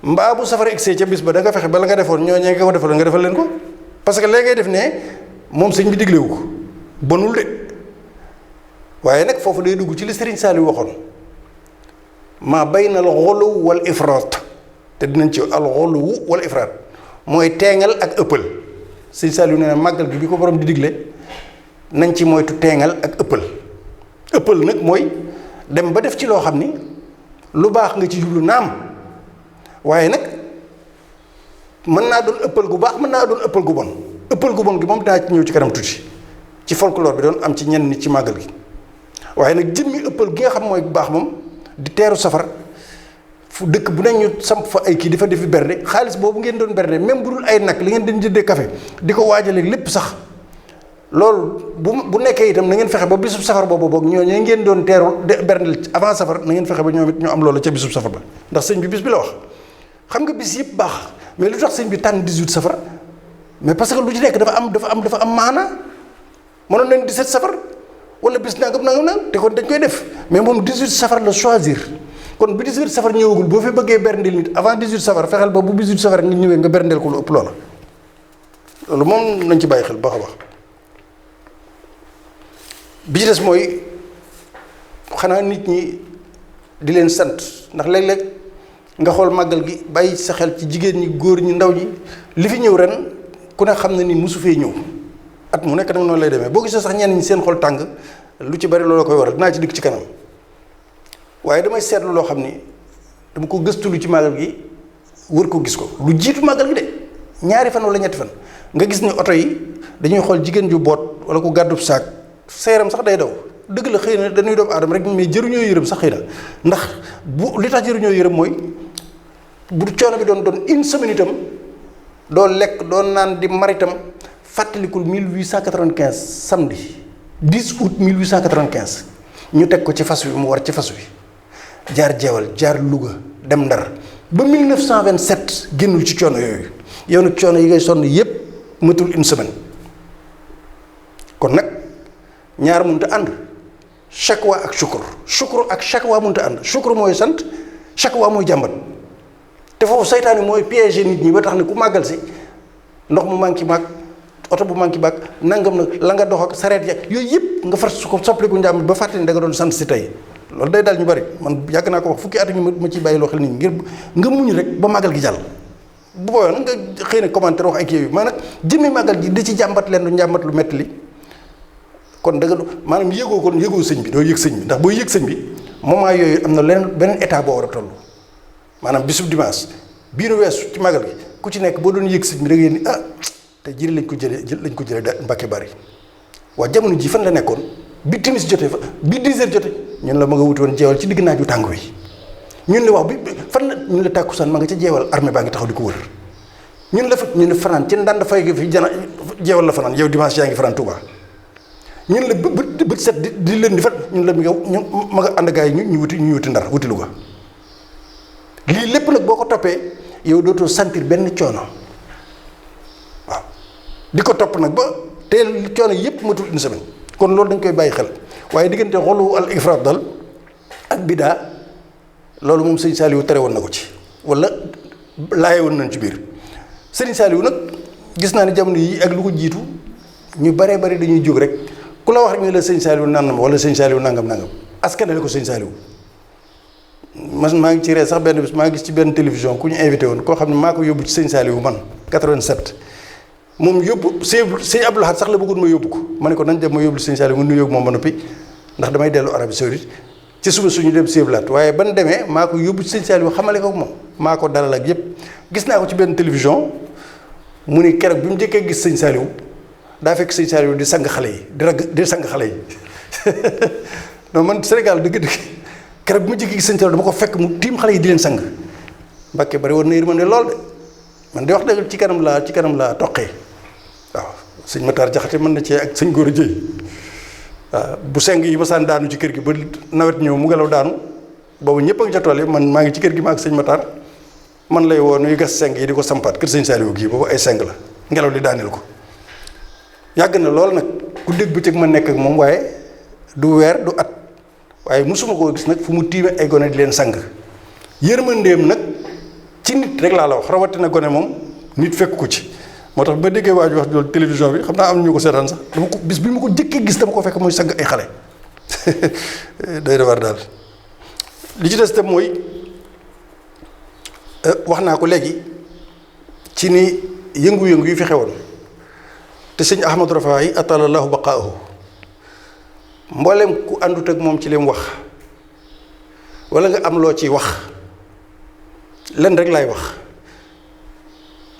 mbaa bu safara egsee ca bis ba da nga fexe ba la nga defoon ñooñee nga ko defaloon nga defal leen ko parce que léegi ngay def ne moom sëñ bi diglewu ko bonul de waaye nag foofu day dugg ci li Serigne Saliou waxoon maa bayna al ghuluw wal ifraat te dinañ ci al ghuluw wal ifraat mooy teengal ak ëppal Serigne Saliou nee na màggal gi bi ko borom di digle nañ ci moytu teengal ak ëppal nag mooy dem ba def ci loo xam ni lu baax nga ci jublu naam waaye nag mën naa doon ëppal gu baax mën naa doon ëppal gu bon ëppal gu bon gi moom daa ci ñëw ci kanam tuuti ci folklore bi doon am ci ñenn nit ci màggal gi waaye nag jëmmi ëppal gi nga xam mooy bu baax moom di teeru safar fu dëkk bu ne ñu samp fa ay kii di fa defi bernde xaalis boobu ngeen doon bernde même bu dul ay nag li ngeen doon jëndee café di ko waajale lépp sax loolu bu nekkee itam na ngeen fexe ba bisub safar boobu boog ñooñu ngeen doon teeru berndeel avant safar na ngeen fexe ba ñoom it ñu am loolu ca bisub safar ba ndax sëñ bi bis bi la wax xam nga bis yëpp baax mais lu tax sëñ bi tànn 18 safar mais parce que lu ci nekk dafa am maana mënoon nañ 17 safar wala bis nangam te kon dañ koy def mais moom 18 safar la choisir kon bu 18 safar ñëwagul boo fi bëggee berndeel nit avant 18 safar fexeel ba bu 18 safar nit ñëwee nga berndeel ko lu ëpp loola loolu moom nañ ci bàyyi xel baax a baax bi ci des mooy xanaa nit ñi di leen sant ndax léeg-léeg nga xool màggal gi bàyyi sa xel ci jigéen ñi góor ñi ndaw ñi li fi ñëw ren ku ne xam na ni mosu fee ñëw at mu nekk nag noonu lay demee boo gisee sax ñenn ñi seen xol tàng lu ci bari loolu koy waral dinaa ci dikk ci kanam waaye damay seetlu loo xam ni dama ko gëstu lu ci màggal gi wër ko gis ko lu jiitu màggal gi de ñaari fan wala ñetti fan nga gis ni oto yi dañuy xool jigéen ju boot wala ku gàddub saak seeram sax day daw dëgg la xëy na dañuy doomu aadama rek mais jëruñoo yërëm sax xëy na ndax bu li tax jëruñoo yërëm mooy bu coono bi doon une semaine itam doo lekk doo naan di maritam fàttalikul 1895 samedi 10 août 1895 ñu teg ko ci fas wi mu war ci fas wi jaar jeewal jaar Louga dem Ndar ba 1927 génnul ci coono yooyu yow nag coono yi ngay sonn yépp matul une semaine kon nag ñaar mënut a ànd shakwa ak shukru ak shakwa mënut a ànd shukru mooy sant shakwa mooy jàmbat te foofu saytaane mooy piéger nit ñi ba tax ne ku màggal si ndox mu manqué maag oto bu manqué baag nangam nag la nga dox ak sareet ya yooyu yëpp nga far su ko soppaliku njàmbat ba fàttali ne da nga doon sant si tey loolu day daal ñu bari man yàgg naa ko wax fukki at yi ma ciy bàyyi loo xel nit ñi ngir nga muñ rek ba màggal gi jàll bu boobaa nag nga xëy na commentaire wax ay kii yooyu maanaam jëmmi màggal gi di ci jàmbat leen lu njàmbat lu metti li kon da nga maanaam yëgoo sëñ bi doo yëg sëñ bi ndax booy yëg sëñ bi moment yooyu am na leneen beneen état boo war a toll maanaam bisub dimanche bii nu weesu ci màggal gi ku ci nekk boo doon yëg sëñ bi da ngay ni te jëli lañ ko jëlee da Mbàkke Bari waa jamono ji fan la nekkoon bi timis jotee fa bi 10 heures jotee ñun la ma nga wuti woon jeewal ci digg naaju tàng wi ñun la wax bi fan la ñun la tàkkusaan ma nga ca jeewal armée baa ngi taxaw di ko wër ñun la fanaan ci ndànd fay gi fi jeewal la fanaan yow dimanche yaa ngi fanaan Touba ñun la bët set di leen di fa ñun la mi nga ma nga ànd gaa yi ñu wuti Ndar wuti Louga lii lépp nag boo ko toppee yow dootoo sentir benn coono waaw di ko topp nag ba teel coono yépp matul une semaine kon loolu dañ koy bàyyi xel waaye diggante xolu al ifraat dal ak bidaa loolu moom sëñ Saliou tere woon na ko ci wala laaye woon nañ ci biir sëñ Saliou nag gis naa ne jamono yi ak lu ko jiitu ñu baree bari dañuy jóg rek ku la wax rek ñu la sëñ Saliou nangam wala sëñ Saliou nangam askanale ko sëñ Saliou man maa ngi ci ree sax benn bis maa ngi gis ci benn télévision ku ñu invité woon koo xam ne maa ko yóbbu ci sëñ Saliou man 87 moom yóbbu sëñ Abdou Lahad sax la bëggoon ma yóbbu ko ma ne ko nañ dem ma yóbbu sëñ Saliou mu nuyoo moom ba noppi ndax damay dellu Arabie Saoudite ci suba suñu dem sëñ Abdou waaye ban demee maa ko yóbbu ci sëñ Saliou xamale ko moom maa ko dalal ak yépp gis naa ko ci benn télévision mu ni keroog bi mu njëkkee gis sëñ Saliou daa fekk sëñ Saliou di sang xale yi di sang xale yi non man Sénégal dëgg-dëgg keroog bi mu njëkkee gis sëñ Saliou dama ko fekk mu tiim xale yi di leen sang Mbàkke bari woon na yërmande lool de man di wax dëgg ci kanam laa toqee waaw sëñ Matar Jaxate mën na cee ak sëñ Góor a Jëy waaw bu seng yi masaan daanu ci kër gi ba nawet ñëw mu ngelaw daanu boobu ñëpp a ngi ca tool yi man maa ngi ci kër gi ma ak sëñ Matar man lay woo nuy gas seng yi di ko sampaat kër sëñ Saliou gii boobu ay seng la ngelaw li daaneel ko yàgg na lool nag ku dégg bëccëg ma nekk ak moom waaye du weer du at waaye mosuma koo gis nag fu mu tiime ay gone di leen sang yërmandeem nag ci nit rek laa la wax rawatina gone moom nit fekk ko ci moo tax ba déggee waa ji wax loolu télévision bi xam naa am ñu ko seetaan sax dama ko bis bi ma ko jëkkee gis dama ko fekk mooy sang ay xale day defar daal li ci des tam mooy wax naa ko léegi ci ni yëngu-yëngu yu fi xewoon te sëñ Ahmadou Rafaay atalallahu baqaahu mboolem ku àndut ak moom ci lim wax wala nga am loo ciy wax lenn rek laay wax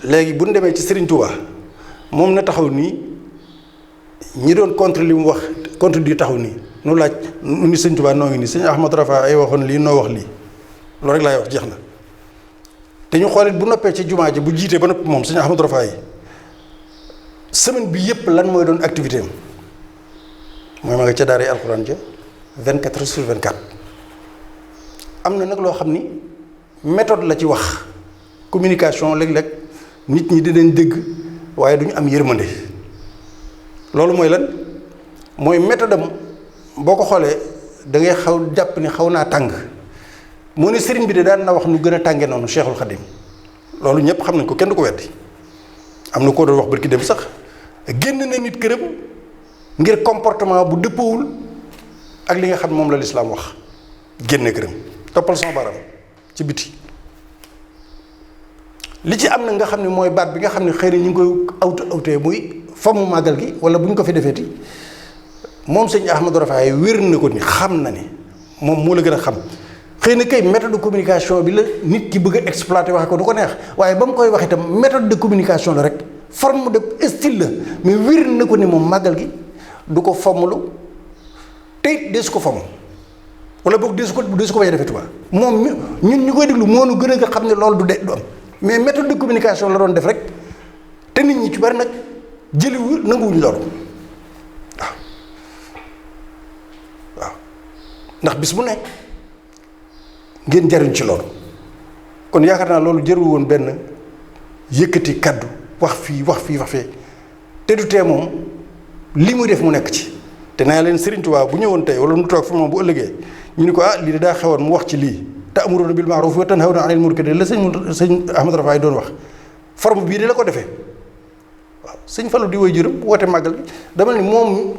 léegi bu ñu demee ci Serigne Touba moom na taxaw nii ñi doon contre li mu wax contre di taxaw nii nu laaj nu ni Serigne Touba noo ngi nii sëñ Ahmad Rafa ay waxoon lii noo wax lii loolu rek laay wax jeex na te ñu xoolit bu noppee ci jumaa ji bu jiitee ba noppi moom sëñ Ahmad Rafa yi semaine bi yëpp lan mooy doon activité am mooy ma nga ca daara alxuraan ja 24 heures sur 24 am na nag loo xam ni méthode la ci wax communication léeg-léeg nit ñi dinañ dégg waaye duñu am yërmande loolu mooy lan mooy méthode am boo ko xoolee da ngay xaw jàpp ni xaw naa tàng moo ne sëriñ bi de daan na wax nu gën a tànge noonu Cheikhul Khadim loolu ñëpp xam nañ ko kenn du ko weddi am na koo doon wax barki dem sax génn na nit këram ngir comportement bu dëppawul ak li nga xam moom la lislaam wax génne këram toppal sama baram ci biti li ci am na nga xam ne mooy baat bi nga xam ne xëy na ñu ngi koy awtee muy famu màggal gi wala bu ñu ko fi defeeti moom sëñ Ahmadou Rafaay wér na ko ni xam na ni moom moo la gën a xam xëy na kay méthode de communication bi la nit ki bëgg a exploiter waxe ko du ko neex waaye ba mu koy wax itam méthode de communication la rek forme de style la mais wér na ko ni moom màggal gi du ko fommlu tey desu ko fomm wala boog desu ko bañ a defee Tuubaa moom ñun ñu koy déglu moo nu gën a nga xam ne loolu du am mais méthode de communication la doon def rek te nit ñi ci bari nag jëliwu nanguwuñ loolu waaw ndax bis bu nekk ngeen jariñ ci loolu kon yaakaar naa loolu jërul woon benn yëkkati kaddu wax fii te du tee moom li muy def mu nekk ci te naa leen Serigne Touba bu ñëwoon tey wala nu toog fi moom bu ëllëgee ñu ni ko lii de daa xewoon mu wax ci lii ta'muruuna bil ma'ruufi wa tanhawna 'anil munkari la sëñ Ahmad Rafaay doon wax forme bii de la ko defee waaw sëñ Fallu di woy juróom woote màggal gi dama ni moom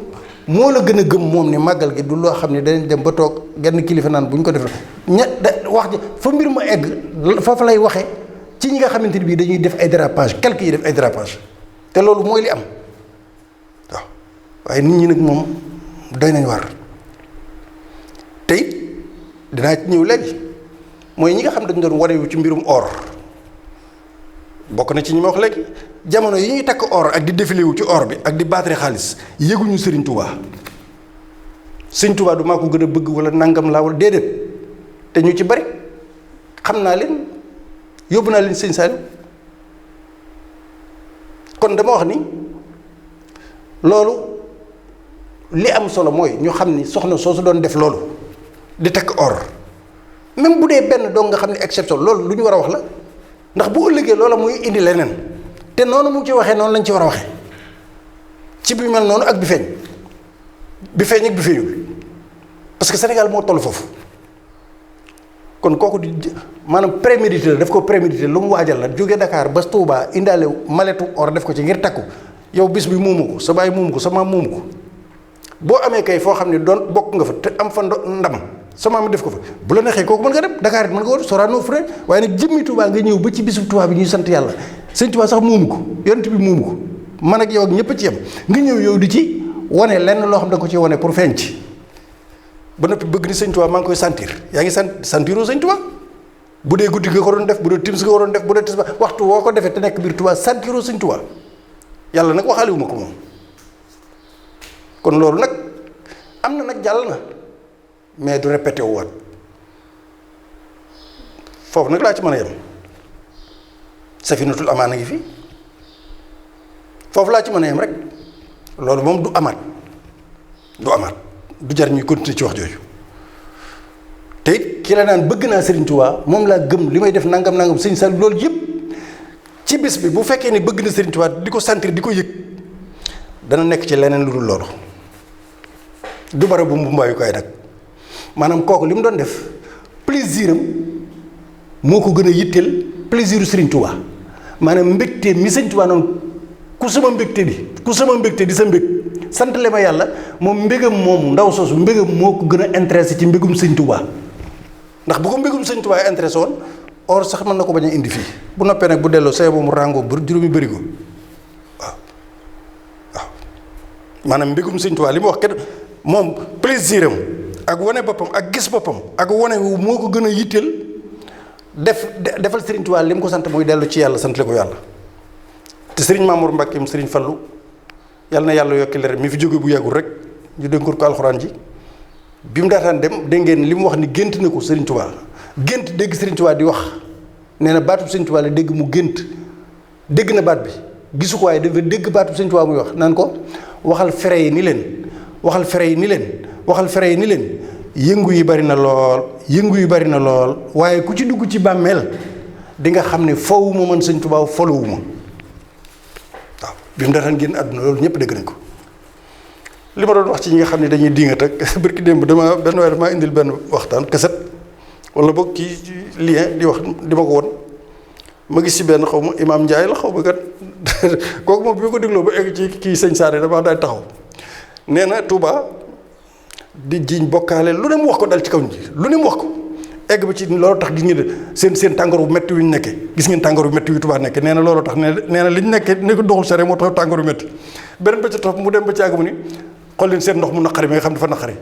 moo la gën a gëm moom ne màggal gi du loo xam ne dañ dem ba toog genn kilifa naan bu ñu ko defee wax ji fa mbir ma egg foofu lay waxee ci ñi nga xamante ni bii dañuy def ay dérapage quelques yi def ay dérapage te loolu mooy li am waaw waaye nit ñi nag moom doy nañ war te it dinaa ci ñëw léegi mooy ñi nga xam dañu doon wanewu ci mbirum or bokk na ci ñi ma wax léegi jamono yi ñuy takk or ak di défilé wu ci or bi ak di battre xaalis yëguñu Serigne Touba Serigne Touba du maa ko gën a bëgg wala nangam laa wala déedéet te ñu ci bari xam naa leen yóbbu naa leen Sëñ Saliou kon dama wax ni loolu li am solo mooy ñu xam ni soxna soosu doon def loolu di takk or même bu dee benn dong nga xam ne exception loolu lu ñu war a wax la ndax bu ëllëgee loola muy indi leneen te noonu mu ci waxee noonu lañ ci war a waxee ci bi mel noonu ak bi feeñ ak bi feeñul parce que Sénégal moo toll foofu kon kooku di maanaam prémédité la daf ko prémédité lu mu waajal la jóge Dakar ba Touba indaale maletu or def ko ci ngir takku yow bis bi moomu ko sa baay moomu ko sa maam moomu ko boo amee kay foo xam ne doon bokk nga fa te am fa ndam sa maam def ko fa bu la neexee kooku mën nga dem Dakar it mën nga ko Sorano fure waaye nag jëmmi Touba nga ñëw ba ci bisu Touba bi ñuy sant yàlla sëñ Touba sax moomu ko yonent bi moomu ko man ak yow ak ñëpp ci yem nga ñëw yow di ci wane lenn loo xam da nga ko ci wane pour feeñ ci ba noppi bëgg ni sëñ Touba maa ngi koy sentir yaa ngi sentiroo sëñ Touba bu dee guddi nga ko doon def bu dee timis nga ko doon def bu dee tisbaar waxtu woo ko defee te nekk biir Touba sentiroo sëñ Touba yàlla nag waxaale wu ma ko moom kon loolu nag am na nag jàll na mais du répété wu waat foofu nag laa ci mën a yem Safinatul Amaan a ngi fi foofu laa ci mën a yem rek loolu moom du amaat du jar ñuy continuer ci wax jooju te it ki la naan bëgg naa Serigne Touba moom laa gëm li may def nangam sëñ Saliou loolu yëpp ci bis bi bu fekkee ni bëgg na Serigne Touba di ko sentir di ko yëg dana nekk ci leneen lu dul loolu du bara bu mbumbaayu nag maanaam kooku li mu doon def plaisir am moo ko gën a yitteel plaisiru Serigne Touba maanaam mbégte mi Serigne Touba noonu ku sama mbégte di sa mbég santale ma yàlla moom mbégam moomu ndaw soosu mbégam moo ko gën a intéressé ci mbégum Serigne Touba ndax bu ko mbégum Serigne Touba intéressé woon or sax mën na ko bañ a indi fii bu noppee nag bu delloo say boobu mu ràngoo juróomi bëri ko waaw maanaam mbégum Serigne Touba li mu wax kenn moom plaisir am ak wane boppam ak gis boppam ak wane wu moo ko gën a yitteel defal Serigne Touba li mu ko sant mooy dellu ci yàlla sant le ko yàlla. te Serigne Mamour Mbacke mu Serigne Fallou yàlla na yàlla yokki leer mi fi jóge bu yàggul rek ñu dénkoon ko alxuraan ji bi mu daataan dem dégg ngeen li mu wax ni gént na ko Serigne Touba gént dégg Serigne Touba di wax nee na baatub Serigne Touba la dégg mu gént dégg na baat bi gisu ko waaye dafa dégg baatub Serigne Touba muy wax naan ko waxal fere yi ni leen waxal fere yi ni leen waxal fere yi ni leen yëngu yi bari na lool yëngu yi bari na lool waaye ku ci dugg ci bàmmeel di nga xam ne foowu ma man Serigne Touba foluwu ma waaw bi mu daataan génn àdduna loolu ñëpp dégg nañ ko. li ma doon wax ci ñi nga xam ne dañuy diingat ak barki démb dama benn waaye damaa indil benn waxtaan kaset wala boog ci lien di wax di ma ko won ma gis ci benn xaw ma imaam Ndiaye la xaw ma kat kooku moom bi ma ko dégloo ba egg ci kii sëñ Saare dama daay taxaw nee na Touba di jiiñ bokkaale lu ne mu wax ko dal ci kaw ji lu ne mu wax ko egg ba ci loolu tax gis ngeen seen tàngoor bu métti wi ñu nekkee gis ngeen tàngoor bu métti wi Touba nekkee nee na loolu tax nee na li ñu nekkee ne ko doxul sare moo tax tàngoor bu métti beneen ba ci topp mu dem ba ci àgg mu ni xool leen seen ndox mu naqari mi nga xam dafa naqari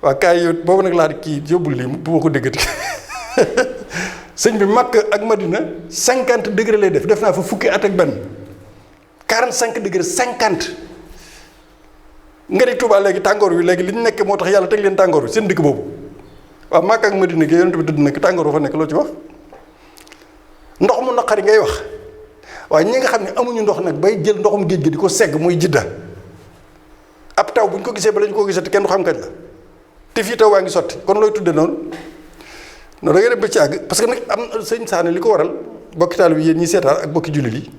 waa kaay yow boobu nag laa di kii yóbbul lii bu ma ko déggati sëñ bi Makka ak Madina 50 degré lay def naa fa fukki at ak benn 45 degré 50 nga di Touba léegi tàngoor wi léegi li ñu nekk moo tax yàlla teg leen tàngoor wi seen dëkk boobu waaw Makka ak Madina gi yonent bi dëdd nag tàngoor fa nekk loo ci wax ndox mu naqari ngay wax waaye ñi nga xam ne amuñu ndox nag bay jël ndoxum géej gi di ko segg muy jidda ab taw bu ñu ko gisee ba la ñu ko gisati kenn du xam kañ la te fii taw waa ngi sotti kon looy tudde noonu non da ngay dem ba ci àgg parce que nag am sëñ Saane li ko waral bokki taal bi yéen ñi seetaan ak bokki jullit yi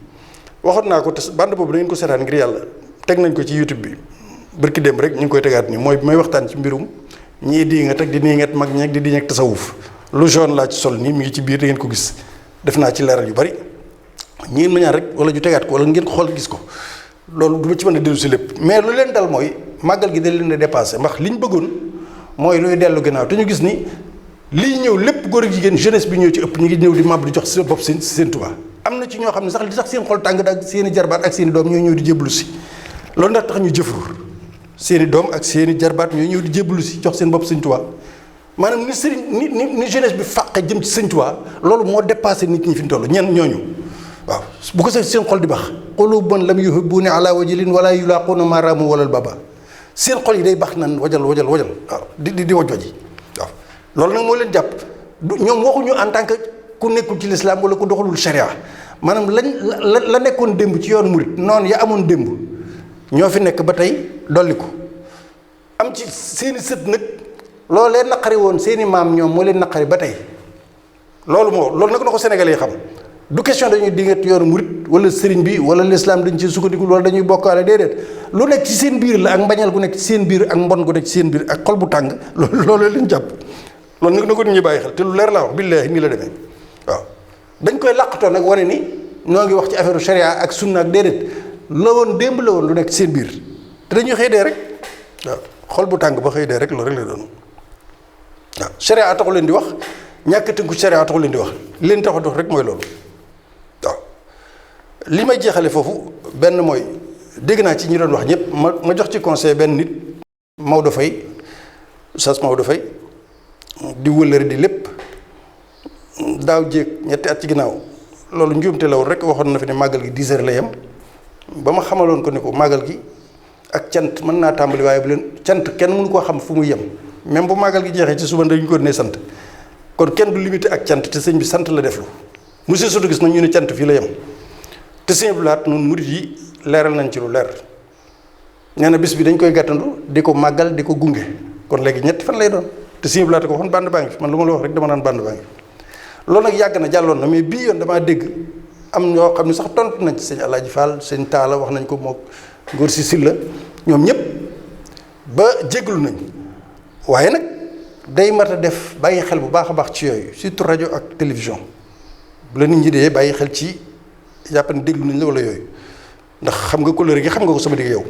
waxoon naa ko te bande boobu da ngeen ko seetaan ngir yàlla teg nañ ko ci YouTube bi barki démb rek ñu ngi koy tegaat nii mooy bi may waxtaan ci mbirum ñii di nga teg di nii nget mag ñeeg di ñeeg tasawuf lu jaune laa ci sol nii mi ngi ci biir da ngeen ko gis def naa ci leeral yu bari ñeen ma ñaan rek wala ñu tegaat ko wala ngeen ko xool gis ko loolu du ma ci mën a dellu si lépp mais lu leen dal mooy màggal gi da leen a dépassé ndax li ñu bëggoon mooy luy dellu gannaaw te ñu gis ni liy ñëw lépp góor ak jigéen jeunesse bi ñëw ci ëpp ñu ngi ñëw di màbb di jox seen bopp seen Tuubaa am na ci ñoo xam ne sax li sax seen xol tàng ak seen i jarbaat ak seen i doom ñoo ñëw di jébbalu si loolu ndax tax ñu jëfur seen i doom ak seen i jarbaat ñoo ñëw di jébbalu si jox seen bopp sëñ Tuubaa maanaam ni sëriñ ni jeunesse bi fàqe jëm ci sëñ Tuubaa loolu moo dépassé nit ñi fi ñu toll ñenn ñooñu waaw bu ko seen xol di bax quluubun lam yuhibbuuni ala wajilin wala yulaaquuna maa raamu walal baba seen xol yi day bax nan wajal waaw di waj waji waaw loolu nag moo leen jàpp ñoom waxuñu en tant que ku nekkul ci lislaam wala ku doxalul sharia maanaam la nekkoon démb ci yoonu murit noonu ya amoon démb ñoo fi nekk ba tey dolli ko am ci seeni sët nag loolu leen naqari woon seeni maam ñoom moo leen naqari ba tey loolu nag na ko Sénégalais yi xam du question dañuy dingat yoonu murit wala sëriñ bi wala lislaam dañ ci sukkandiku wala dañuy bokkaale déedéet lu nekk ci seen biir la ak mbañal gu nekk ci seen biir ak mbon gu nekk ci seen biir ak xol bu tàng loolu leen jàpp loolu nag na ko nit ñi bàyyi xel te lu leer laa wax billaahi nii la demee waaw dañ koy làqatoo nag wane ni ñoo ngi wax ci affaire sharia ak sunna ak déedéet la woon démb la woon lu nekk ci seen biir te dañuy xëy dee rek waaw xol bu tàng ba xëy dee rek loolu rek la doon waaw sharia taxu leen di wax ñàkk tënku sharia taxu leen di wax leen tax a dox rek mooy loolu waaw li may jeexale foofu benn mooy dégg naa ci ñi doon wax ñëpp ma jox ci conseil benn nit Maodo Faye Oustaz Maodo Faye di wëllëri di lépp daaw jéeg ñetti at ci ginnaaw loolu njuumte la woon rek waxoon na fi ne màggal gi 10 heures la yem ba ma xamaloon ko ne ko màggal gi ak cant mën naa tàmbali waaye bu leen cant kenn mënu koo xam fu muy yem même bu màggal gi jeexee ci suba dañu ko ne sant kon kenn du limité ak cant te sëñ bi sant la def lu monsieur Soto gis nag ñu ne cant fii la yem te sëñ bi laat noonu murit yi leeral nañ ci lu leer nee na bis bi dañ koy gàttandu di ko màggal di ko gunge kon léegi ñetti fan lay doon te sëñ bi laat ko waxoon band baa ngi fi man lu ma la wax rek dama naan band baa ngi fi loolu nag yàgg na jàlloon na mais bii yoon damaa dégg am ñoo xam ne sax tontu nañ ci sëñ Alaaji Fall sëñ Taala wax nañ ko moo góor si Silla ñoom ñëpp ba jéglu nañ waaye nag day mat a def bàyyi xel bu baax a baax ci yooyu surtout rajo ak télévision bu la nit ñi dee bàyyi xel ci jàpp ne déglu nañ la wala yooyu ndax xam nga couleur gi xam nga ko sama digg yow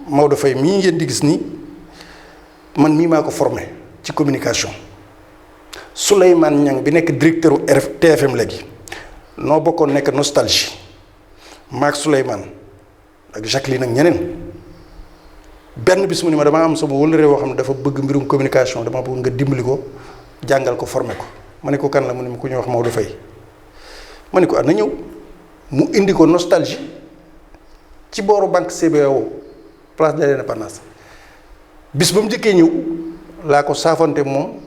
Maodo Faye mii ngeen di gis nii man mii maa ko formé ci communication Souleymane Niang bi nekk directeur u TFM léegi noo bokkoon nekk nostalgie maak Souleymane ak Jacqueline ak ñeneen benn bis mu ni ma damaa am sama wëllëre woo xam ne dafa bëgg mbirum communication dama bëgg nga dimbali ko jàngal ko formé ko ma ne ko kan la mu ne ma ku ñuy wax Maodo Faye ma ne ko na ñëw mu indi ko nostalgie ci booru banque CBAO place de l'Indépendance bis ba mu njëkkee ñëw laa ko saafante moom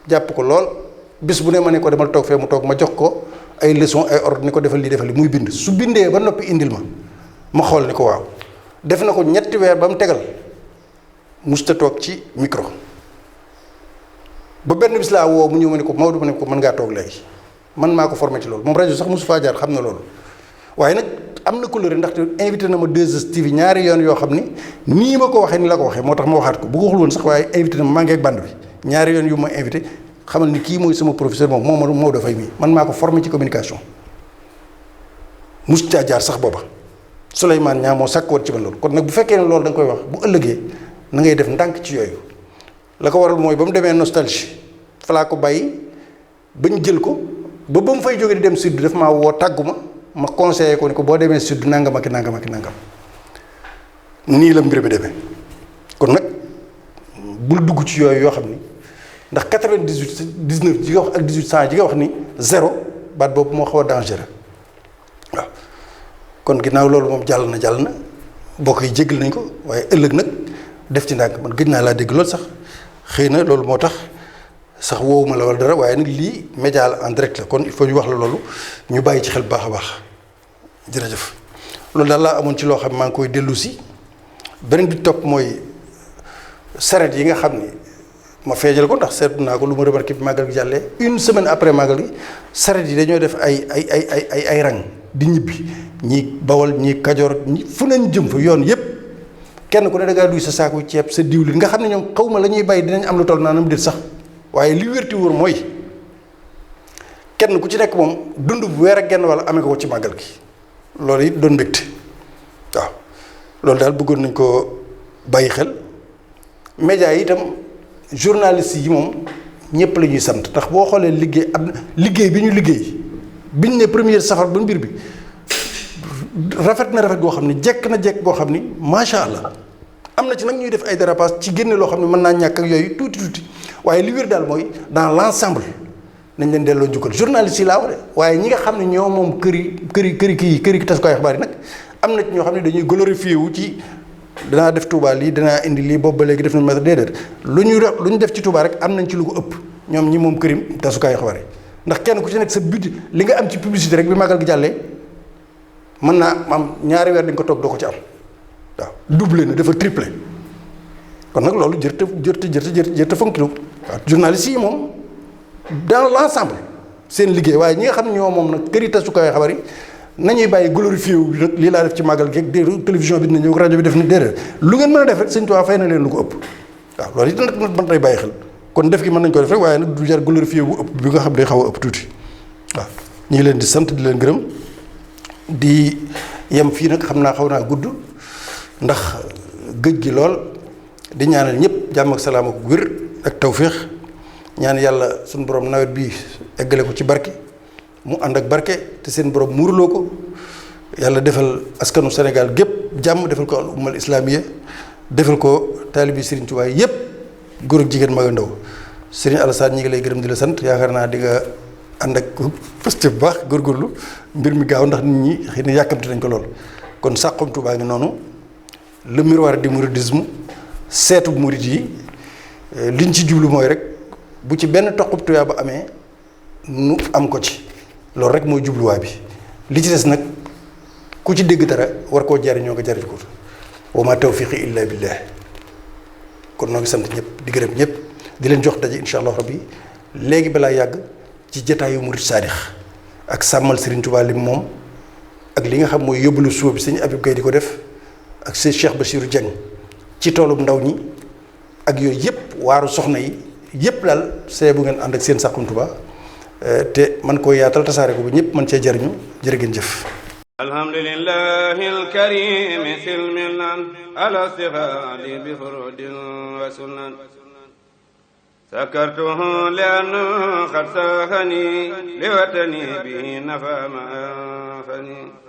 jàpp ko lool bis bu ne ma ne ko demal toog fee mu toog ma jox ko ay leçon ay ordre ni ko defal lii muy bind su bindee ba noppi indil ma xool ni ko waaw def na ko ñetti weer ba mu tegal musta toog ci micro ba benn bis laa woo mu ñëw ma ne ko Maodo ma ne ko mën ngaa toog léegi man maa ko formé ci loolu moom rajo sax mosu faa jaar xam na loolu waaye nag am na couleur ndaxte invité na ma 2STV ñaari yoon yoo xam ni nii ma ko waxee ni la ko waxee moo tax ma waxaat ko bu ko waxul woon sax waaye invité na ma maa ngi ak bande bi ñaari yoon yu ma invité xamal ni kii mooy sama professeur moom Maodo Faye mii man maa ko formé ci communication mus caa jaar sax booba Souleymane Niang moo sàkk woon ci man loolu kon nag bu fekkee ne loolu da nga koy wax bu ëllëgee na ngay def ndànk ci yooyu la ko waral mooy ba mu demee nostalgie fa laa ko bàyyi ba ñu jël ko ba mu fay jógee di dem sud daf maa woo tàggu ma conseillé ko ni ko boo demee sud nangam ak nangam nii la mbir bi demee kon nag bul dugg ci yooyu yoo xam ni ndax 98 19 ji nga wax ak 1800 ji nga wax ni zéro baat boobu moo xaw a dangereux waaw kon ginnaaw loolu moom jàll na bokk yi jéggal nañ ko waaye ëllëg nag def ci ndànk man gëj naa laa dégg loolu sax xëy na loolu moo tax sax woowuma la wala dara waaye nag lii média la en direct la kon il faut ñu wax la loolu ñu bàyyi ci xel baax a baax jërëjëf loolu daal laa amoon ci loo xam maa ngi koy dellu si beneen bi topp mooy saret yi nga xam ni ma feejal ko ndax seetlu naa ko lu ma remarqué bi màggal gi jàllee une semaine après màggal gi saret yi dañoo def ay rang di ñibbi ñii Bawol ñii Kajoor ñi fu nañ jëm fa yoon yépp kenn ku ne da ngaa duy sa saaku ceeb sa diwlin nga xam ne ñoom xaw ma la ñuy bay dinañ am lu toll naanam déet sax waaye li wérti wóor mooy kenn ku ci nekk moom dund bu weer ak genn wala amee ko ci màggal gi loolu it doon mbégte waaw loolu daal bëggoon nañ ko bàyyi xel média yi itam journaliste yi moom ñëpp la ñuy sant ndax boo xoolee liggéey am liggéey bi ñu liggéey biñ ne première safar ba mbir bi rafet na rafet goo xam ne jekk na jekk goo xam ni macha allah am na ci nag ñuy def ay dérapage ci génne loo xam ne mën naa ñàkk ak yooyu tuuti waaye li wér daal mooy dans l'ensemble nañ leen delloo njukkal journaliste yi laa wax de waaye ñi nga xam ne ñoo moom këri tasukaay xabaar yi nag am na ci ñoo xam ne dañuy glorifié wu ci danaa def Touba lii danaa indi lii boobu ba léegi def nañu ma déedéet lu ñu def ci Touba rek am nañ ci lu ko ëpp ñoom ñi moom kërim tasukaay xabaar yi ndax kenn ku ci nekk sa budget li nga am ci publicité rek bi màggal gi jàllee mën naa am ñaari weer di nga ko toog doo ko ci am waaw doublé na dafa triplé kon nag loolu jërte fonkilu waaw journaliste yi moom dans l'ensemble seen liggéey waaye ñi nga xam ne ñoo moom nag këri tasukaay xabaar yi nañuy bàyyi glorifié wu nag lii laa def ci màggal gi ak télévision bi dina ñëw rajo bi def ni déedéet lu ngeen mën a def rek Sëñ Tuubaa fay na leen lu ko ëpp waaw loolu it nag mën tay bàyyi xel kon def gi mën nañ ko def rek waaye nag du jar glorifié bu ëpp bi nga xam day xaw a ëpp tuuti waaw ñu ngi leen di sant di leen gërëm di yem fii nag xam naa xaw naa gudd ndax gëj gi lool di ñaanal ñëpp jàmm ak salaam ak wér ak tawféex ñaan yàlla suñu borom nawet bi eggale ko ci barke mu ànd ak barke te seen borom muurloo ko yàlla defal askanu Sénégal gépp jàmm defal ko al ummal islamiya defal ko taalibi Serigne Touba yëpp góor ak jigéen mag ak ndaw Serigne Alassane ñi ngi lay gërëm di la sant yaakaar naa di nga ànd ak poste bu baax góorgóorlu mbir mi gaaw ndax nit ñi xëy na yàkkamti nañ ko lool kon Saxum Touba ngi noonu le miroir du mouridisme seetu murid yi liñ ci jublu mooy rek bu ci benn toqub tuyaa ba amee nu am ko ci loolu rek mooy jubluwaay bi li ci des nag ku ci dégg dara war koo jariñoo nga jariñ ko wa ma tawfiqi illa billah kon noo ngi sant ñëpp di gërëm ñëpp di leen jox daje insha allah rabbi léegi balaa yàgg ci jataayu murid saadix ak sàmmal Serigne Touba lim moom ak li nga xam mooy yóbbalu suuf bi sëñ Abib Gaye di ko def ak sëñ Cheikh Bassirou Dieng ci toolub ndaw ñi ak yooyu yëpp waaru soxna yi yëpp daal see bu ngeen ànd ak seen Saxum Touba te man koo yaatal tasaare ko ba ñëpp mën cee jariñu jërë ngeen jëf alhamdulillahi alkarim silmilan ala sihadi bi furudin wa sunan sakartuhu li'annahu qad sahani liwatani bihi nafa ma anfani